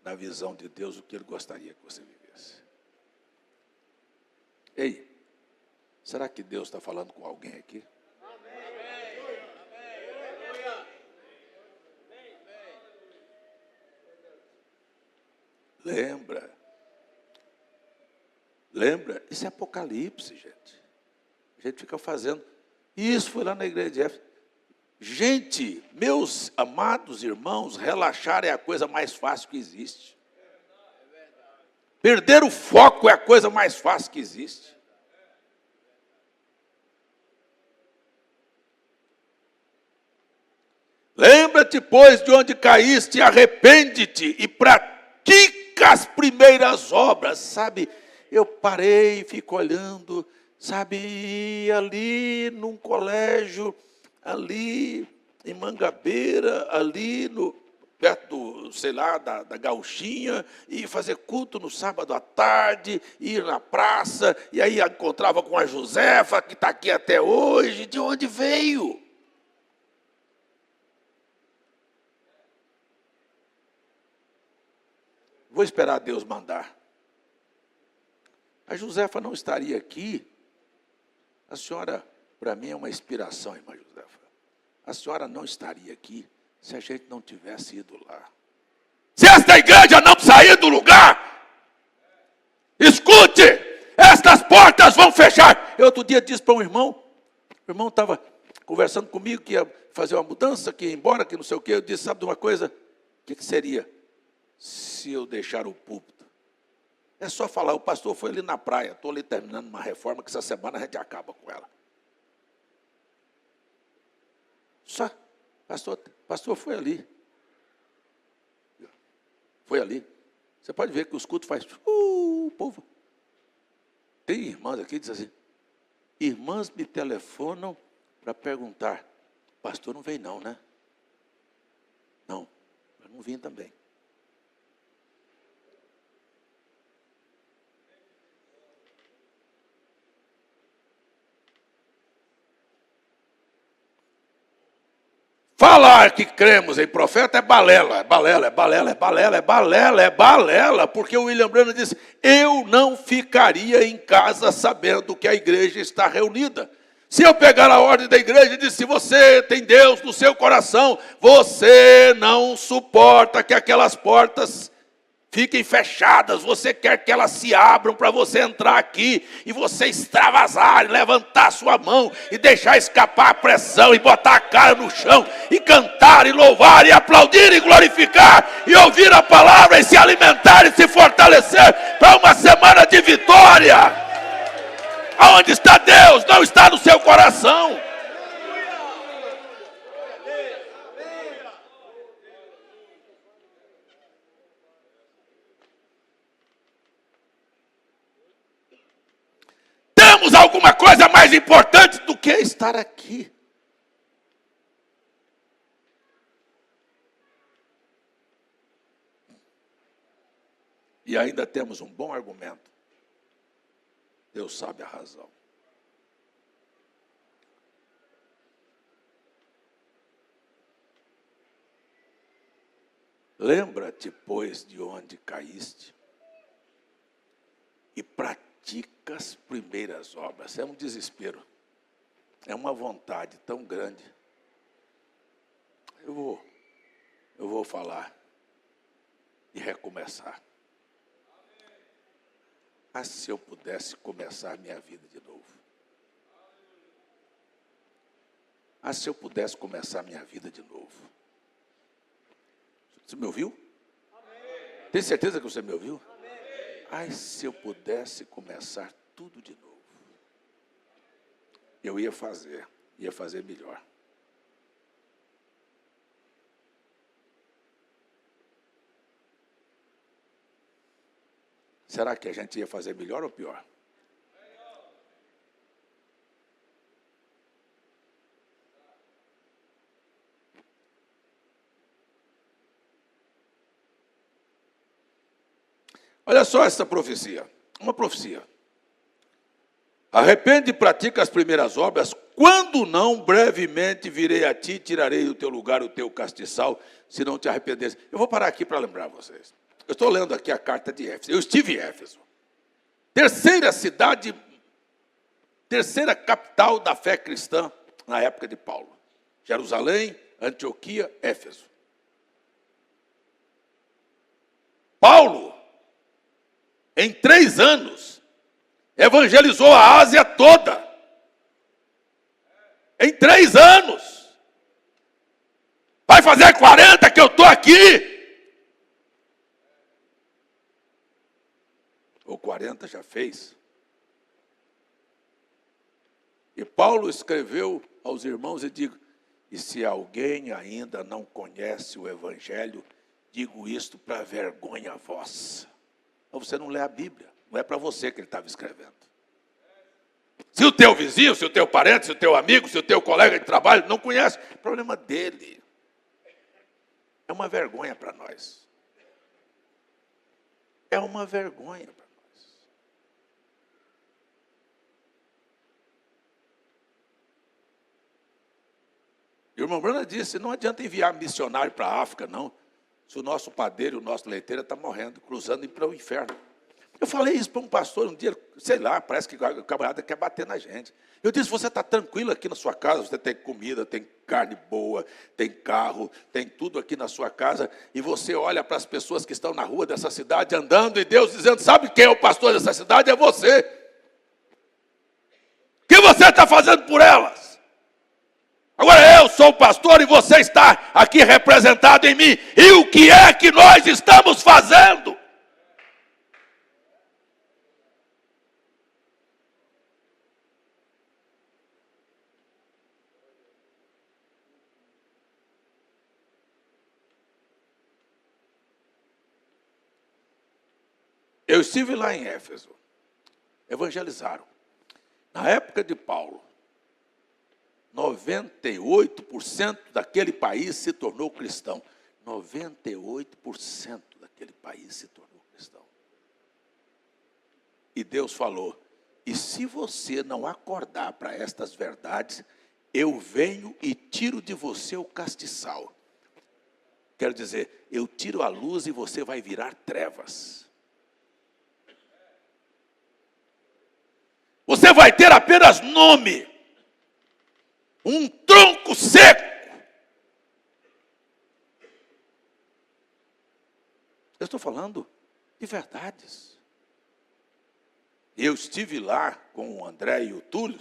na visão de Deus o que Ele gostaria que você vivesse. Ei, será que Deus está falando com alguém aqui? Lembra? Isso é Apocalipse, gente. A gente fica fazendo. Isso foi lá na igreja de Éfeso. Gente, meus amados irmãos, relaxar é a coisa mais fácil que existe. Perder o foco é a coisa mais fácil que existe. Lembra-te, pois, de onde caíste, arrepende-te e pratica as primeiras obras. Sabe, eu parei e fico olhando, sabe, ali num colégio, ali em Mangabeira, ali perto, sei lá, da Gauchinha, e fazer culto no sábado à tarde, ir na praça, e aí encontrava com a Josefa, que está aqui até hoje. De onde veio? Vou esperar Deus mandar. A Josefa não estaria aqui. A senhora, para mim, é uma inspiração, irmã Josefa. A senhora não estaria aqui se a gente não tivesse ido lá. Se esta igreja não sair do lugar, escute, estas portas vão fechar. Eu outro dia disse para um irmão, o irmão estava conversando comigo que ia fazer uma mudança, que ia embora, que não sei o quê. Eu disse, sabe de uma coisa? O que seria se eu deixar o púlpito? É só falar, o pastor foi ali na praia, estou ali terminando uma reforma, que essa semana a gente acaba com ela. Só, pastor foi ali. Foi ali. Você pode ver que os cultos fazem, povo. Tem irmãs aqui que dizem assim, irmãs me telefonam para perguntar, pastor não veio não, né? Não, eu não vim também. Falar que cremos em profeta é balela, é balela, é balela, é balela, é balela, é balela, porque o William Branham disse, eu não ficaria em casa sabendo que a igreja está reunida. Se eu pegar a ordem da igreja e dizer, se você tem Deus no seu coração, você não suporta que aquelas portas fiquem fechadas, você quer que elas se abram para você entrar aqui e você extravasar, levantar sua mão e deixar escapar a pressão e botar a cara no chão e cantar e louvar e aplaudir e glorificar e ouvir a palavra e se alimentar e se fortalecer para uma semana de vitória. Aonde está Deus? Não está no seu coração. Temos alguma coisa mais importante do que estar aqui. E ainda temos um bom argumento. Deus sabe a razão. Lembra-te, pois, de onde caíste e pratica as primeiras obras. É um desespero. É uma vontade tão grande. Eu vou falar e recomeçar. Ah, se eu pudesse começar minha vida de novo. Ah, se eu pudesse começar minha vida de novo. Você me ouviu? Amém. Tem certeza que você me ouviu? Amém. Ai, se eu pudesse começar tudo de novo. Eu ia fazer melhor. Será que a gente ia fazer melhor ou pior? Olha só essa profecia, uma profecia. Arrepende e pratica as primeiras obras, quando não, brevemente virei a ti e tirarei do teu lugar o teu castiçal, se não te arrependeres. Eu vou parar aqui para lembrar vocês. Eu estou lendo aqui a carta de Éfeso. Eu estive em Éfeso. Terceira capital da fé cristã na época de Paulo. Jerusalém, Antioquia, Éfeso. Paulo, em 3 anos, evangelizou a Ásia toda. Em 3 anos. Vai fazer 40 que eu estou aqui. Ou 40 já fez. E Paulo escreveu aos irmãos e digo, E se alguém ainda não conhece o Evangelho, digo isto para vergonha vossa. Então você não lê a Bíblia, não é para você que ele estava escrevendo. Se o teu vizinho, se o teu parente, se o teu amigo, se o teu colega de trabalho não conhece, é problema dele. É uma vergonha para nós. É uma vergonha para nós. E o irmão Brana disse, não adianta enviar missionário para a África, não. Se o nosso padeiro, o nosso leiteiro está morrendo, cruzando para o inferno. Eu falei isso para um pastor um dia, sei lá, parece que o camarada quer bater na gente. Eu disse, você está tranquilo aqui na sua casa, você tem comida, tem carne boa, tem carro, tem tudo aqui na sua casa, e você olha para as pessoas que estão na rua dessa cidade andando, e Deus dizendo, sabe quem é o pastor dessa cidade? É você. O que você está fazendo por elas? Agora eu sou o pastor e você está aqui representado em mim, e o que é que nós estamos fazendo? Eu estive lá em Éfeso, evangelizaram. Na época de Paulo, 98% daquele país se tornou cristão. 98% daquele país se tornou cristão. E Deus falou, e se você não acordar para estas verdades, eu venho e tiro de você o castiçal. Quero dizer, eu tiro a luz e você vai virar trevas. Você vai ter apenas nome, um tronco seco. Eu estou falando de verdades. Eu estive lá com o André e o Túlio.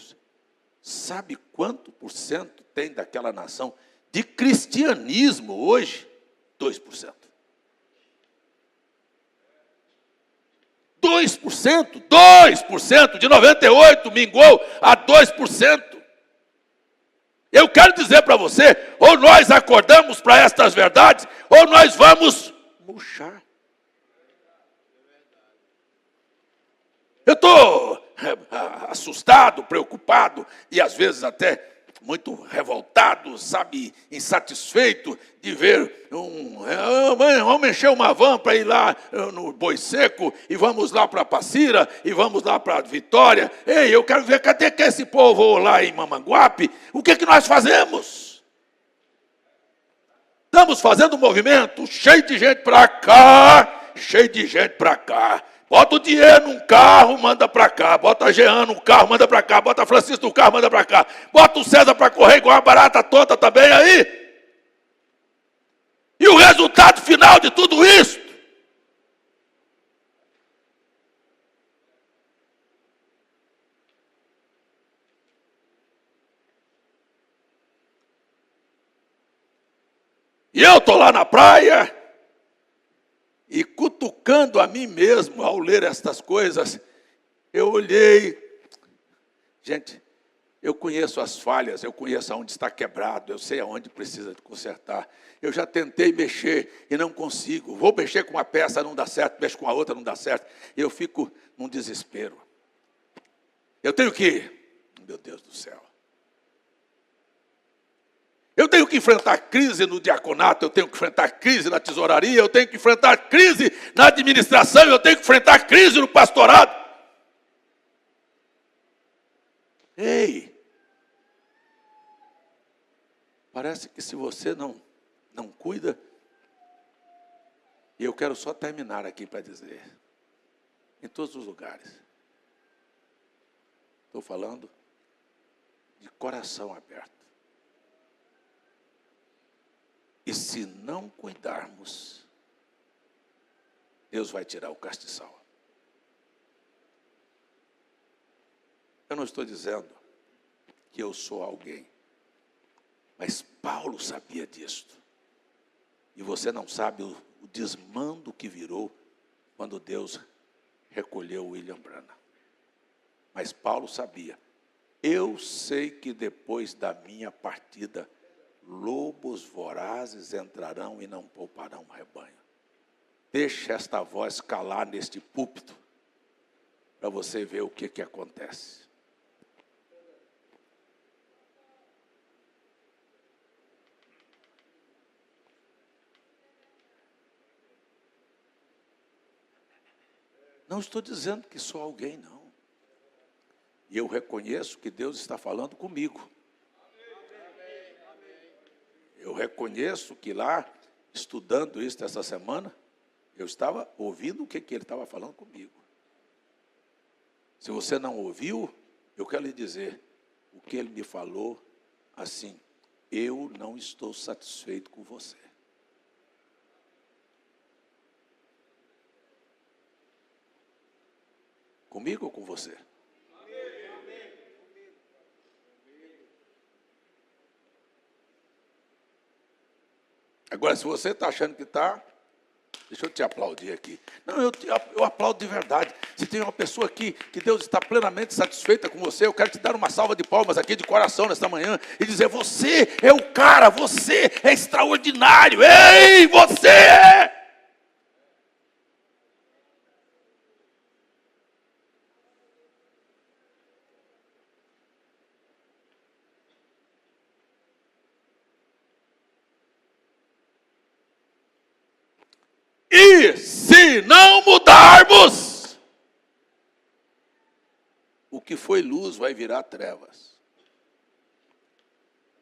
Sabe quanto por cento tem daquela nação de cristianismo hoje? 2%. 2%, de 98 minguou a 2%. Eu quero dizer para você, ou nós acordamos para estas verdades, ou nós vamos murchar. Eu estou assustado, preocupado, e às vezes até muito revoltado, sabe, insatisfeito de ver vamos encher uma van para ir lá no Boi Seco, e vamos lá para Passira, e vamos lá para Vitória. Ei, eu quero ver, cadê que esse povo lá em Mamanguape? O que nós fazemos? Estamos fazendo um movimento cheio de gente para cá, cheio de gente para cá. Bota o dinheiro num carro, manda para cá. Bota a Jean num carro, manda para cá. Bota a Francisco num carro, manda para cá. Bota o César para correr igual uma barata tonta também aí. E o resultado final de tudo isso? E eu estou lá na praia, e cutucando a mim mesmo ao ler estas coisas, eu olhei, gente, eu conheço as falhas, eu conheço aonde está quebrado, eu sei aonde precisa de consertar. Eu já tentei mexer e não consigo. Vou mexer com uma peça, não dá certo, mexo com a outra, não dá certo. Eu fico num desespero. Eu tenho que, meu Deus do céu, eu tenho que enfrentar crise no diaconato, eu tenho que enfrentar crise na tesouraria, eu tenho que enfrentar crise na administração, eu tenho que enfrentar crise no pastorado. Ei, parece que se você não cuida, e eu quero só terminar aqui para dizer, em todos os lugares, estou falando de coração aberto. E se não cuidarmos, Deus vai tirar o castiçal. Eu não estou dizendo que eu sou alguém, mas Paulo sabia disto. E você não sabe o desmando que virou quando Deus recolheu William Branham. Mas Paulo sabia. Eu sei que depois da minha partida, lobos vorazes entrarão e não pouparão o rebanho. Deixe esta voz calar neste púlpito, para você ver o que acontece. Não estou dizendo que sou alguém, não. E eu reconheço que Deus está falando comigo. Eu reconheço que lá, estudando isso essa semana, eu estava ouvindo o que ele estava falando comigo. Se você não ouviu, eu quero lhe dizer, o que ele me falou, assim, eu não estou satisfeito com você. Comigo ou com você? Agora, se você está achando que está, deixa eu te aplaudir aqui. Não, eu aplaudo de verdade. Se tem uma pessoa aqui que Deus está plenamente satisfeita com você, eu quero te dar uma salva de palmas aqui de coração nesta manhã e dizer, você é o cara, você é extraordinário. Ei, você é! E se não mudarmos, o que foi luz vai virar trevas.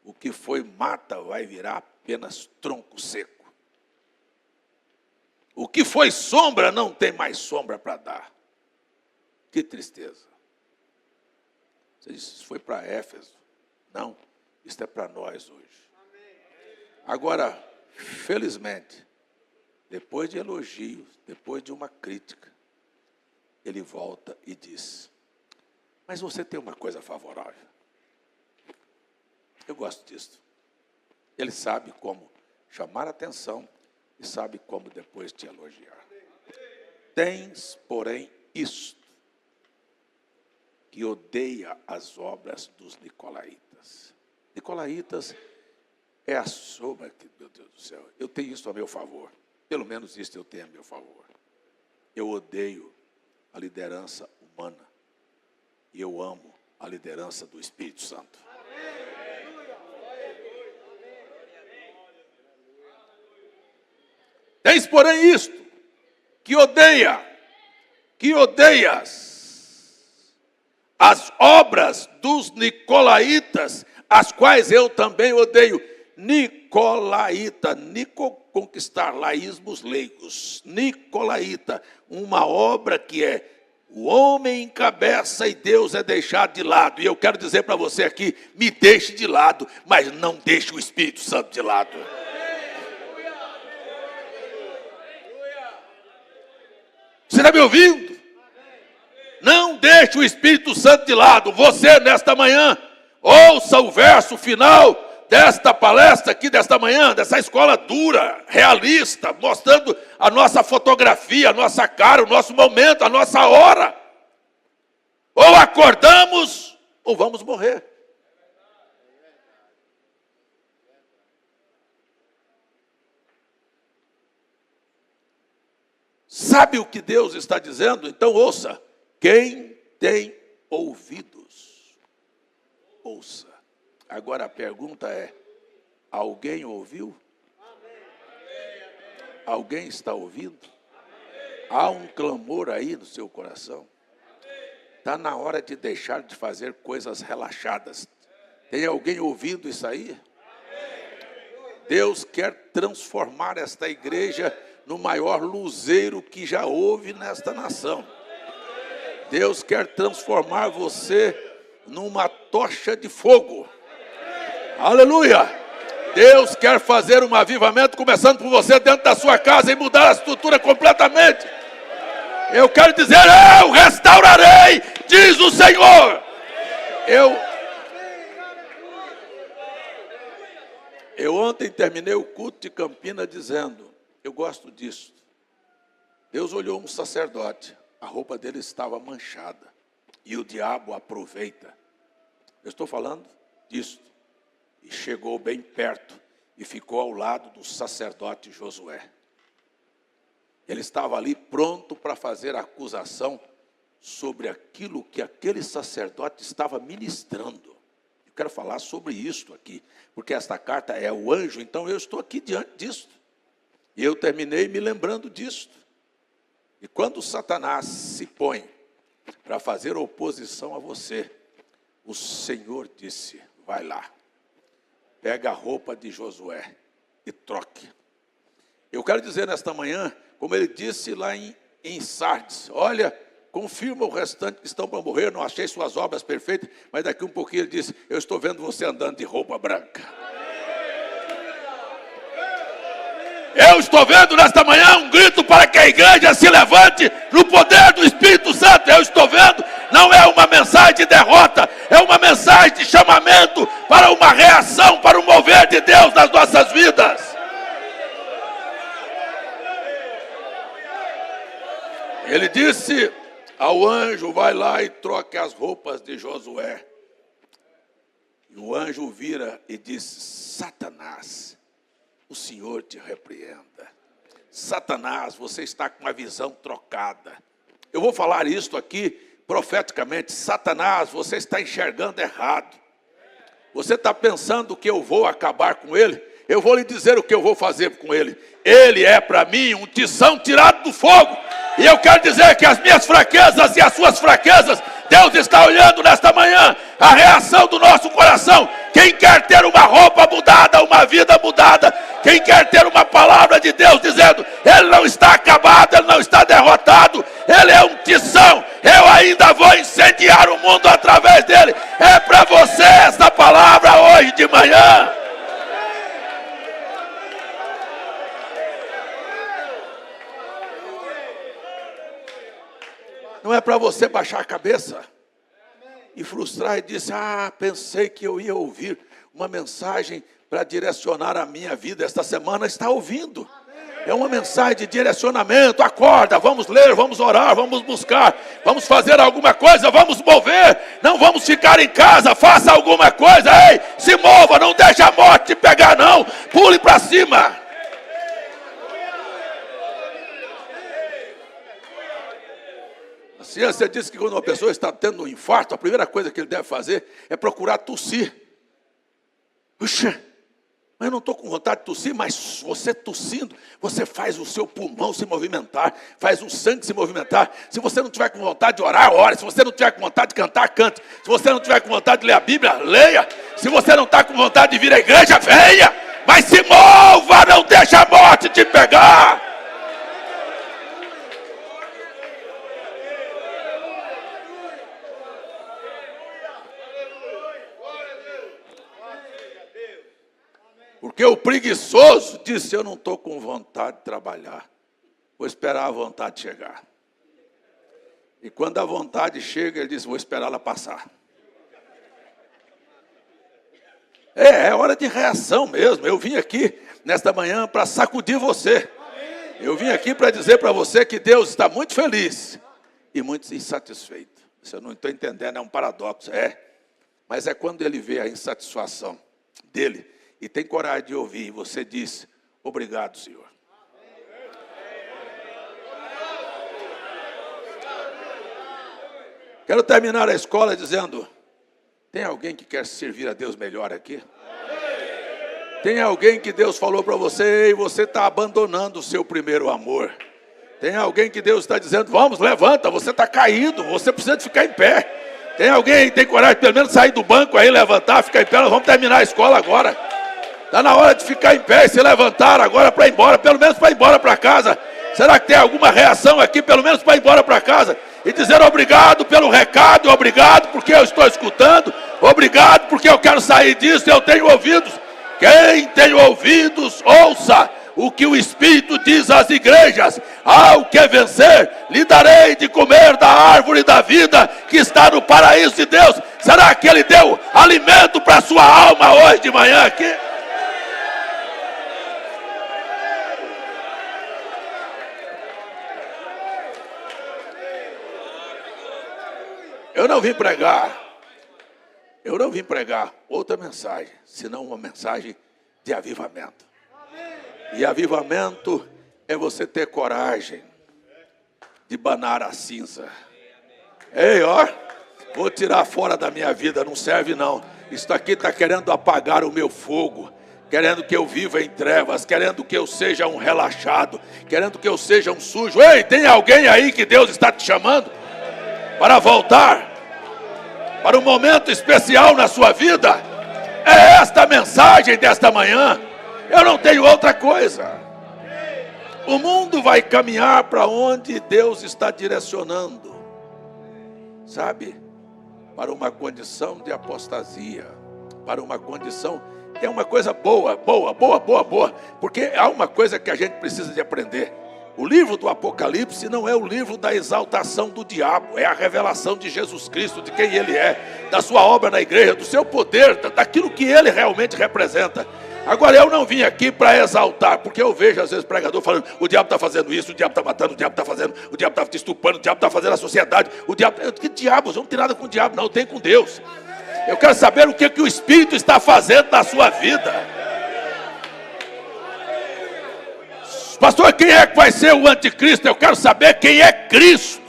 O que foi mata vai virar apenas tronco seco. O que foi sombra não tem mais sombra para dar. Que tristeza. Você disse, isso foi para Éfeso. Não, isso é para nós hoje. Agora, felizmente, depois de elogios, depois de uma crítica, ele volta e diz, mas você tem uma coisa favorável. Eu gosto disso. Ele sabe como chamar a atenção e sabe como depois te elogiar. Tens, porém, isto, que odeia as obras dos nicolaítas. Nicolaítas é a sombra que, meu Deus do céu, eu tenho isso a meu favor. Pelo menos isso eu tenho a meu favor. Eu odeio a liderança humana e eu amo a liderança do Espírito Santo. Tens, porém, isto, que odeias as obras dos nicolaítas, as quais eu também odeio. Nicolaíta, conquistar, laísmos leigos. Nicolaíta, uma obra que é o homem encabeça e Deus é deixado de lado. E eu quero dizer para você aqui, me deixe de lado, mas não deixe o Espírito Santo de lado. Você está me ouvindo? Não deixe o Espírito Santo de lado. Você, nesta manhã, ouça o verso final desta palestra aqui, desta manhã, dessa escola dura, realista, mostrando a nossa fotografia, a nossa cara, o nosso momento, a nossa hora. Ou acordamos, ou vamos morrer. Sabe o que Deus está dizendo? Então ouça. Quem tem ouvidos, ouça. Agora a pergunta é, alguém ouviu? Alguém está ouvindo? Há um clamor aí no seu coração? Está na hora de deixar de fazer coisas relaxadas. Tem alguém ouvindo isso aí? Deus quer transformar esta igreja no maior luzeiro que já houve nesta nação. Deus quer transformar você numa tocha de fogo. Aleluia! Deus quer fazer um avivamento, começando por você dentro da sua casa e mudar a estrutura completamente. Eu quero dizer, eu restaurarei, diz o Senhor. Eu ontem terminei o culto de Campinas dizendo, eu gosto disso. Deus olhou um sacerdote, a roupa dele estava manchada, e o diabo aproveita. Eu estou falando disso. e chegou bem perto e ficou ao lado do sacerdote Josué. Ele estava ali pronto para fazer acusação sobre aquilo que aquele sacerdote estava ministrando. Eu quero falar sobre isto aqui, porque esta carta é o anjo, então eu estou aqui diante disto. E eu terminei me lembrando disto. E quando Satanás se põe para fazer oposição a você, o Senhor disse, vai lá, pega a roupa de Josué e troque. Eu quero dizer nesta manhã, como ele disse lá em Sardes, olha, confirma o restante que estão para morrer, não achei suas obras perfeitas, mas daqui um pouquinho ele disse, eu estou vendo você andando de roupa branca. Eu estou vendo nesta manhã um grito para que a igreja se levante no poder do Espírito Santo. Eu estou vendo, não é uma mensagem de derrota, é uma mensagem de chamamento para uma reação, para o mover de Deus nas nossas vidas. Ele disse ao anjo, vai lá e troque as roupas de Josué. E o anjo vira e diz, Satanás, o Senhor te repreenda. Satanás, você está com a visão trocada. Eu vou falar isto aqui profeticamente. Satanás, você está enxergando errado. Você está pensando que eu vou acabar com ele? Eu vou lhe dizer o que eu vou fazer com ele. Ele é para mim um tição tirado do fogo. E eu quero dizer que as minhas fraquezas e as suas fraquezas, Deus está olhando nesta manhã a reação do nosso coração. Quem quer ter uma roupa mudada, uma vida mudada, quem quer ter uma palavra de Deus dizendo, ele não está acabado, ele não está derrotado, ele é um tição, eu ainda vou incendiar o mundo através dele. É para você esta palavra hoje de manhã. Não é para você baixar a cabeça e frustrar e dizer, pensei que eu ia ouvir uma mensagem para direcionar a minha vida. Esta semana está ouvindo. É uma mensagem de direcionamento. Acorda, vamos ler, vamos orar, vamos buscar, vamos fazer alguma coisa, vamos mover. Não vamos ficar em casa, faça alguma coisa. Ei, se mova, não deixe a morte te pegar não. Pule para cima. A ciência diz que quando uma pessoa está tendo um infarto, a primeira coisa que ele deve fazer é procurar tossir. Puxa, mas eu não estou com vontade de tossir, mas você tossindo, você faz o seu pulmão se movimentar, faz o sangue se movimentar. Se você não tiver com vontade de orar, ore. Se você não tiver com vontade de cantar, cante. Se você não tiver com vontade de ler a Bíblia, leia. Se você não está com vontade de vir à igreja, venha. Mas se mova, não deixa a morte te pegar. Porque o preguiçoso disse, eu não estou com vontade de trabalhar. Vou esperar a vontade chegar. E quando a vontade chega, ele diz, vou esperar ela passar. É hora de reação mesmo. Eu vim aqui nesta manhã para sacudir você. Eu vim aqui para dizer para você que Deus está muito feliz e muito insatisfeito. Isso eu não estou entendendo, é um paradoxo. Mas é quando ele vê a insatisfação dele e tem coragem de ouvir, e você diz, obrigado, Senhor. Quero terminar a escola dizendo, tem alguém que quer servir a Deus melhor aqui? Tem alguém que Deus falou para você, e você está abandonando o seu primeiro amor. Tem alguém que Deus está dizendo, vamos, levanta, você está caído, você precisa de ficar em pé. Tem alguém que tem coragem de pelo menos sair do banco aí, levantar, ficar em pé, nós vamos terminar a escola agora. Está na hora de ficar em pé e se levantar agora para ir embora, pelo menos para ir embora para casa. Será que tem alguma reação aqui, pelo menos para ir embora para casa? E dizer obrigado pelo recado, obrigado porque eu estou escutando, obrigado porque eu quero sair disso, eu tenho ouvidos. Quem tem ouvidos, ouça o que o Espírito diz às igrejas. Ao que vencer, lhe darei de comer da árvore da vida que está no paraíso de Deus. Será que Ele deu alimento para a sua alma hoje de manhã aqui? Eu não vim pregar Eu não vim pregar outra mensagem, senão uma mensagem de avivamento. E avivamento é você ter coragem de banar a cinza. Ei, ó, vou tirar fora da minha vida, não serve não. Isso aqui está querendo apagar o meu fogo, querendo que eu viva em trevas, querendo que eu seja um relaxado, querendo que eu seja um sujo. Ei, tem alguém aí que Deus está te chamando para voltar para um momento especial na sua vida? É esta a mensagem desta manhã. Eu não tenho outra coisa. O mundo vai caminhar para onde Deus está direcionando, sabe? Para uma condição de apostasia, para uma condição, é uma coisa boa, porque há uma coisa que a gente precisa de aprender. O livro do Apocalipse não é o livro da exaltação do diabo, é a revelação de Jesus Cristo, de quem Ele é, da sua obra na igreja, do seu poder, daquilo que Ele realmente representa. Agora, eu não vim aqui para exaltar, porque eu vejo às vezes pregador falando, o diabo está fazendo isso, o diabo está matando, o diabo está fazendo, o diabo está te estupando, o diabo está fazendo a sociedade, o diabo, que diabos, eu não tenho nada com o diabo, não, eu tenho com Deus. Eu quero saber o que o Espírito está fazendo na sua vida. Pastor, quem é que vai ser o anticristo? Eu quero saber quem é Cristo.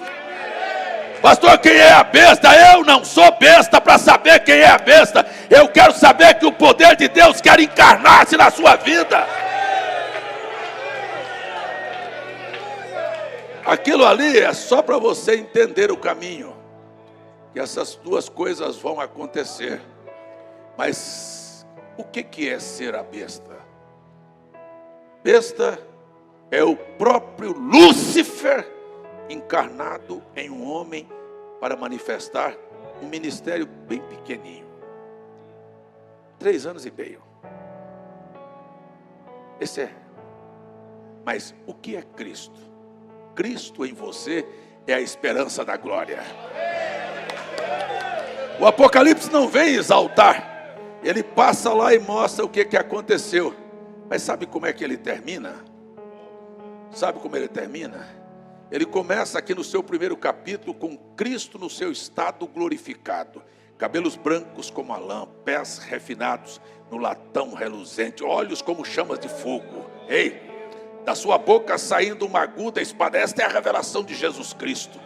Pastor, quem é a besta? Eu não sou besta para saber quem é a besta. Eu quero saber que o poder de Deus quer encarnar-se na sua vida. Aquilo ali é só para você entender o caminho, que essas duas coisas vão acontecer. Mas o que é ser a besta? Besta é o próprio Lúcifer encarnado em um homem para manifestar um ministério bem pequenininho. 3 anos e meio. Esse é. Mas o que é Cristo? Cristo em você é a esperança da glória. O Apocalipse não vem exaltar. Ele passa lá e mostra o que aconteceu. Mas sabe como é que ele termina? Sabe como ele termina? Ele começa aqui no seu primeiro capítulo com Cristo no seu estado glorificado. Cabelos brancos como a lã, pés refinados no latão reluzente, olhos como chamas de fogo. Ei, da sua boca saindo uma aguda espada. Esta é a revelação de Jesus Cristo.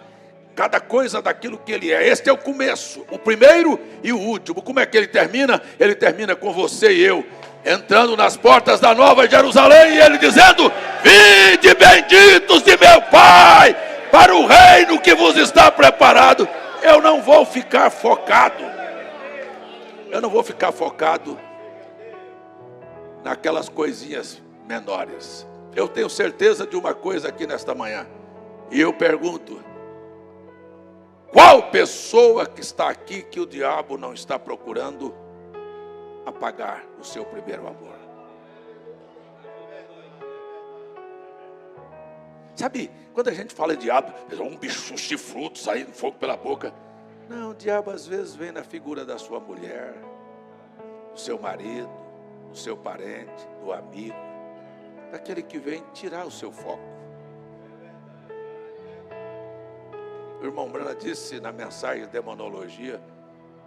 Cada coisa daquilo que Ele é. Este é o começo, o primeiro e o último. Como é que Ele termina? Ele termina com você e eu entrando nas portas da Nova Jerusalém, e Ele dizendo: vinde benditos de meu Pai, para o reino que vos está preparado. Eu não vou ficar focado. Eu não vou ficar focado naquelas coisinhas menores. Eu tenho certeza de uma coisa aqui nesta manhã. E eu pergunto: qual pessoa que está aqui que o diabo não está procurando apagar o seu primeiro amor? Sabe, quando a gente fala de diabo, um bicho chifrudo saindo fogo pela boca. Não, o diabo às vezes vem na figura da sua mulher, do seu marido, do seu parente, do amigo, daquele que vem tirar o seu foco. O irmão Brana disse na mensagem de demonologia,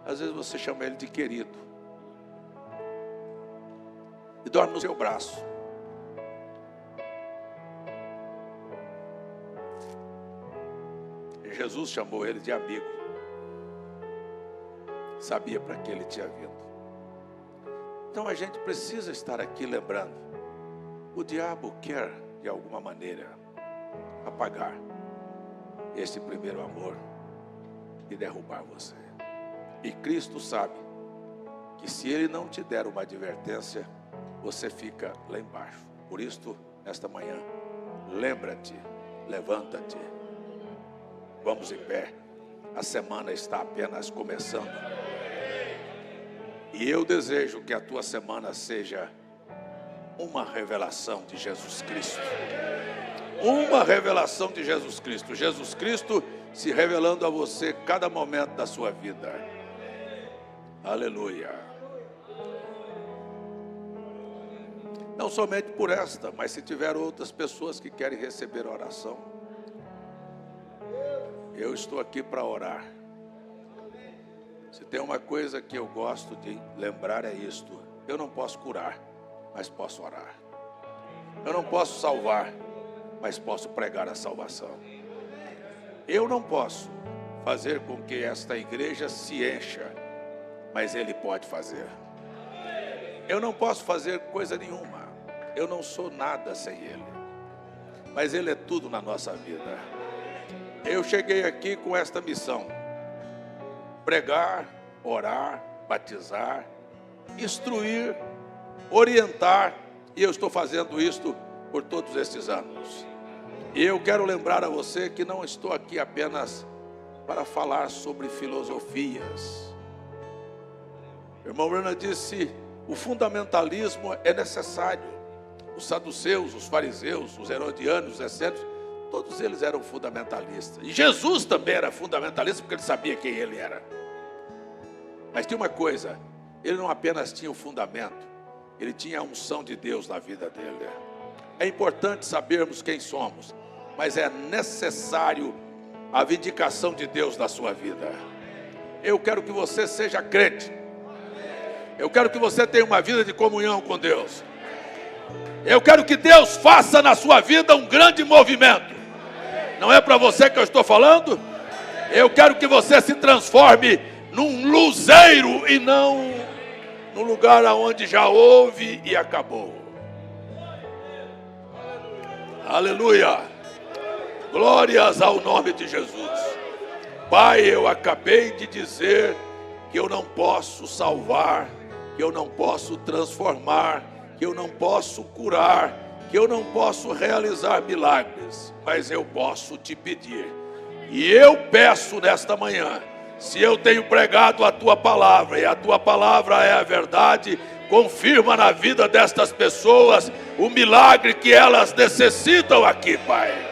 às vezes você chama ele de querido, e dorme no seu braço. E Jesus chamou ele de amigo. Sabia para que ele tinha vindo. Então a gente precisa estar aqui lembrando, o diabo quer de alguma maneira apagar esse primeiro amor e derrubar você. E Cristo sabe que se Ele não te der uma advertência, você fica lá embaixo. Por isso, nesta manhã, lembra-te, levanta-te, vamos em pé. A semana está apenas começando. E eu desejo que a tua semana seja uma revelação de Jesus Cristo. Uma revelação de Jesus Cristo. Jesus Cristo se revelando a você cada momento da sua vida. Aleluia. Não somente por esta, mas se tiver outras pessoas que querem receber oração, eu estou aqui para orar. Se tem uma coisa que eu gosto de lembrar é isto: eu não posso curar, mas posso orar. Eu não posso salvar, mas posso pregar a salvação. Eu não posso fazer com que esta igreja se encha, mas Ele pode fazer. Eu não posso fazer coisa nenhuma, eu não sou nada sem Ele, mas Ele é tudo na nossa vida. Eu cheguei aqui com esta missão: pregar, orar, batizar, instruir, orientar, e eu estou fazendo isto por todos estes anos. E eu quero lembrar a você que não estou aqui apenas para falar sobre filosofias. O irmão Branham disse: o fundamentalismo é necessário. Os saduceus, os fariseus, os herodianos, os essênicos, todos eles eram fundamentalistas. E Jesus também era fundamentalista, porque ele sabia quem ele era. Mas tinha uma coisa: ele não apenas tinha o fundamento, ele tinha a unção de Deus na vida dele. É importante sabermos quem somos, mas é necessário a vindicação de Deus na sua vida. Eu quero que você seja crente. Eu quero que você tenha uma vida de comunhão com Deus. Eu quero que Deus faça na sua vida um grande movimento. Não é para você que eu estou falando? Eu quero que você se transforme num luzeiro e não num lugar onde já houve e acabou. Aleluia! Glórias ao nome de Jesus. Pai, eu acabei de dizer que eu não posso salvar, que eu não posso transformar, que eu não posso curar, que eu não posso realizar milagres, mas eu posso te pedir. E eu peço nesta manhã, se eu tenho pregado a tua palavra, e a tua palavra é a verdade, confirma na vida destas pessoas o milagre que elas necessitam aqui, Pai.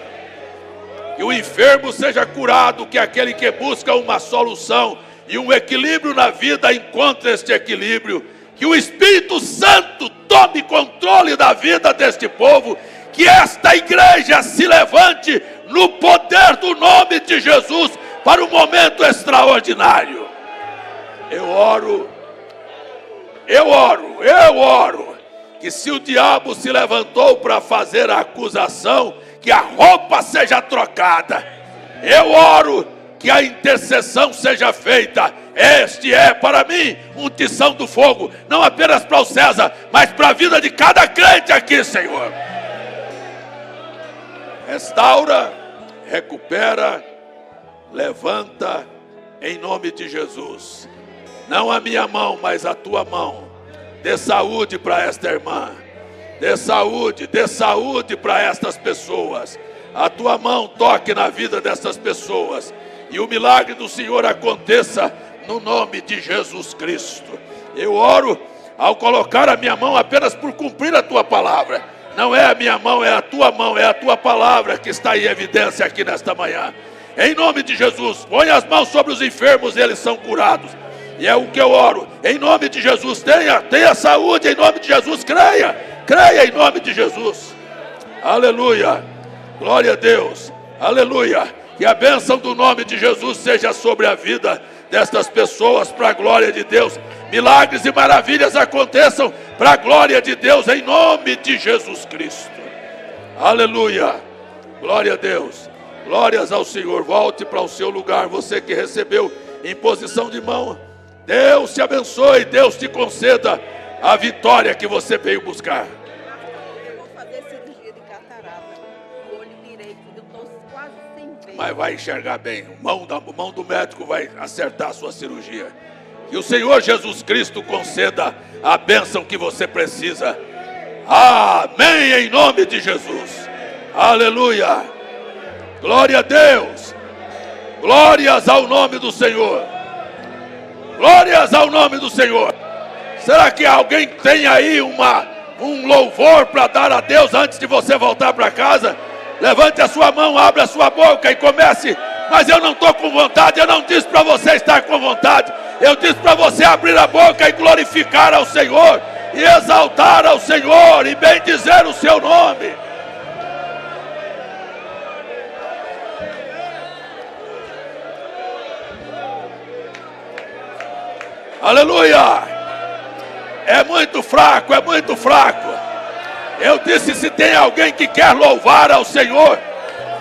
Que o enfermo seja curado, que aquele que busca uma solução e um equilíbrio na vida encontre este equilíbrio. Que o Espírito Santo tome controle da vida deste povo. Que esta igreja se levante no poder do nome de Jesus para um momento extraordinário. Eu oro, que se o diabo se levantou para fazer a acusação, que a roupa seja trocada. Eu oro que a intercessão seja feita. Este é para mim um tição do fogo, não apenas para o César, mas para a vida de cada crente aqui, Senhor. Restaura, recupera, levanta em nome de Jesus. Não a minha mão, mas a tua mão. Dê saúde para esta irmã. Dê saúde para estas pessoas. A tua mão toque na vida dessas pessoas. E o milagre do Senhor aconteça no nome de Jesus Cristo. Eu oro ao colocar a minha mão apenas por cumprir a tua palavra. Não é a minha mão, é a tua palavra que está em evidência aqui nesta manhã. Em nome de Jesus, põe as mãos sobre os enfermos e eles são curados. E é o que eu oro, em nome de Jesus. Tenha saúde em nome de Jesus, creia em nome de Jesus. Aleluia, glória a Deus, aleluia. Que a bênção do nome de Jesus seja sobre a vida destas pessoas, para a glória de Deus. Milagres e maravilhas aconteçam para a glória de Deus, em nome de Jesus Cristo. Aleluia, glória a Deus, glórias ao Senhor. Volte para o seu lugar, você que recebeu imposição de mão. Deus te abençoe, Deus te conceda a vitória que você veio buscar. Eu vou fazer cirurgia de catarata, o olho direito, eu estou quase sem ver. Mas vai enxergar bem, a mão do médico vai acertar a sua cirurgia. Que o Senhor Jesus Cristo conceda a bênção que você precisa. Amém, em nome de Jesus. Aleluia. Glória a Deus. Glórias ao nome do Senhor. Glórias ao nome do Senhor. Será que alguém tem aí um louvor para dar a Deus antes de você voltar para casa? Levante a sua mão, abra a sua boca e comece. Mas eu não estou com vontade. Eu não disse para você estar com vontade. Eu disse para você abrir a boca e glorificar ao Senhor, e exaltar ao Senhor, e bendizer o seu nome. Aleluia! É muito fraco, é muito fraco. Eu disse, se tem alguém que quer louvar ao Senhor,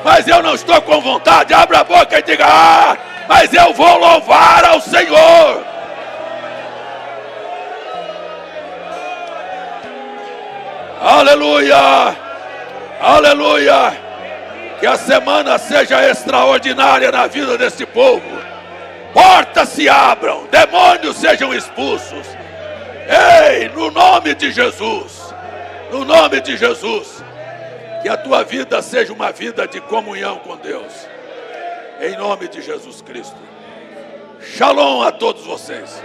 mas eu não estou com vontade, abra a boca e diga, mas eu vou louvar ao Senhor. Aleluia, aleluia, que a semana seja extraordinária na vida desse povo, portas se abram, demônios sejam expulsos, ei, no nome de Jesus, no nome de Jesus, que a tua vida seja uma vida de comunhão com Deus, em nome de Jesus Cristo. Shalom a todos vocês.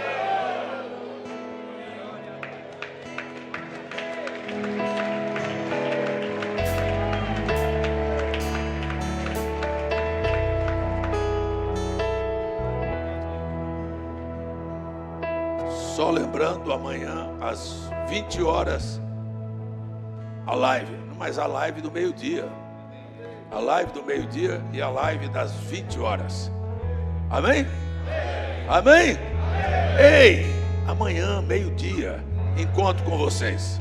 Só lembrando, amanhã às 20 horas a live, mas a live do meio-dia. A live do meio-dia e a live das 20 horas. Amém? Amém? Ei, amanhã, meio-dia, encontro com vocês.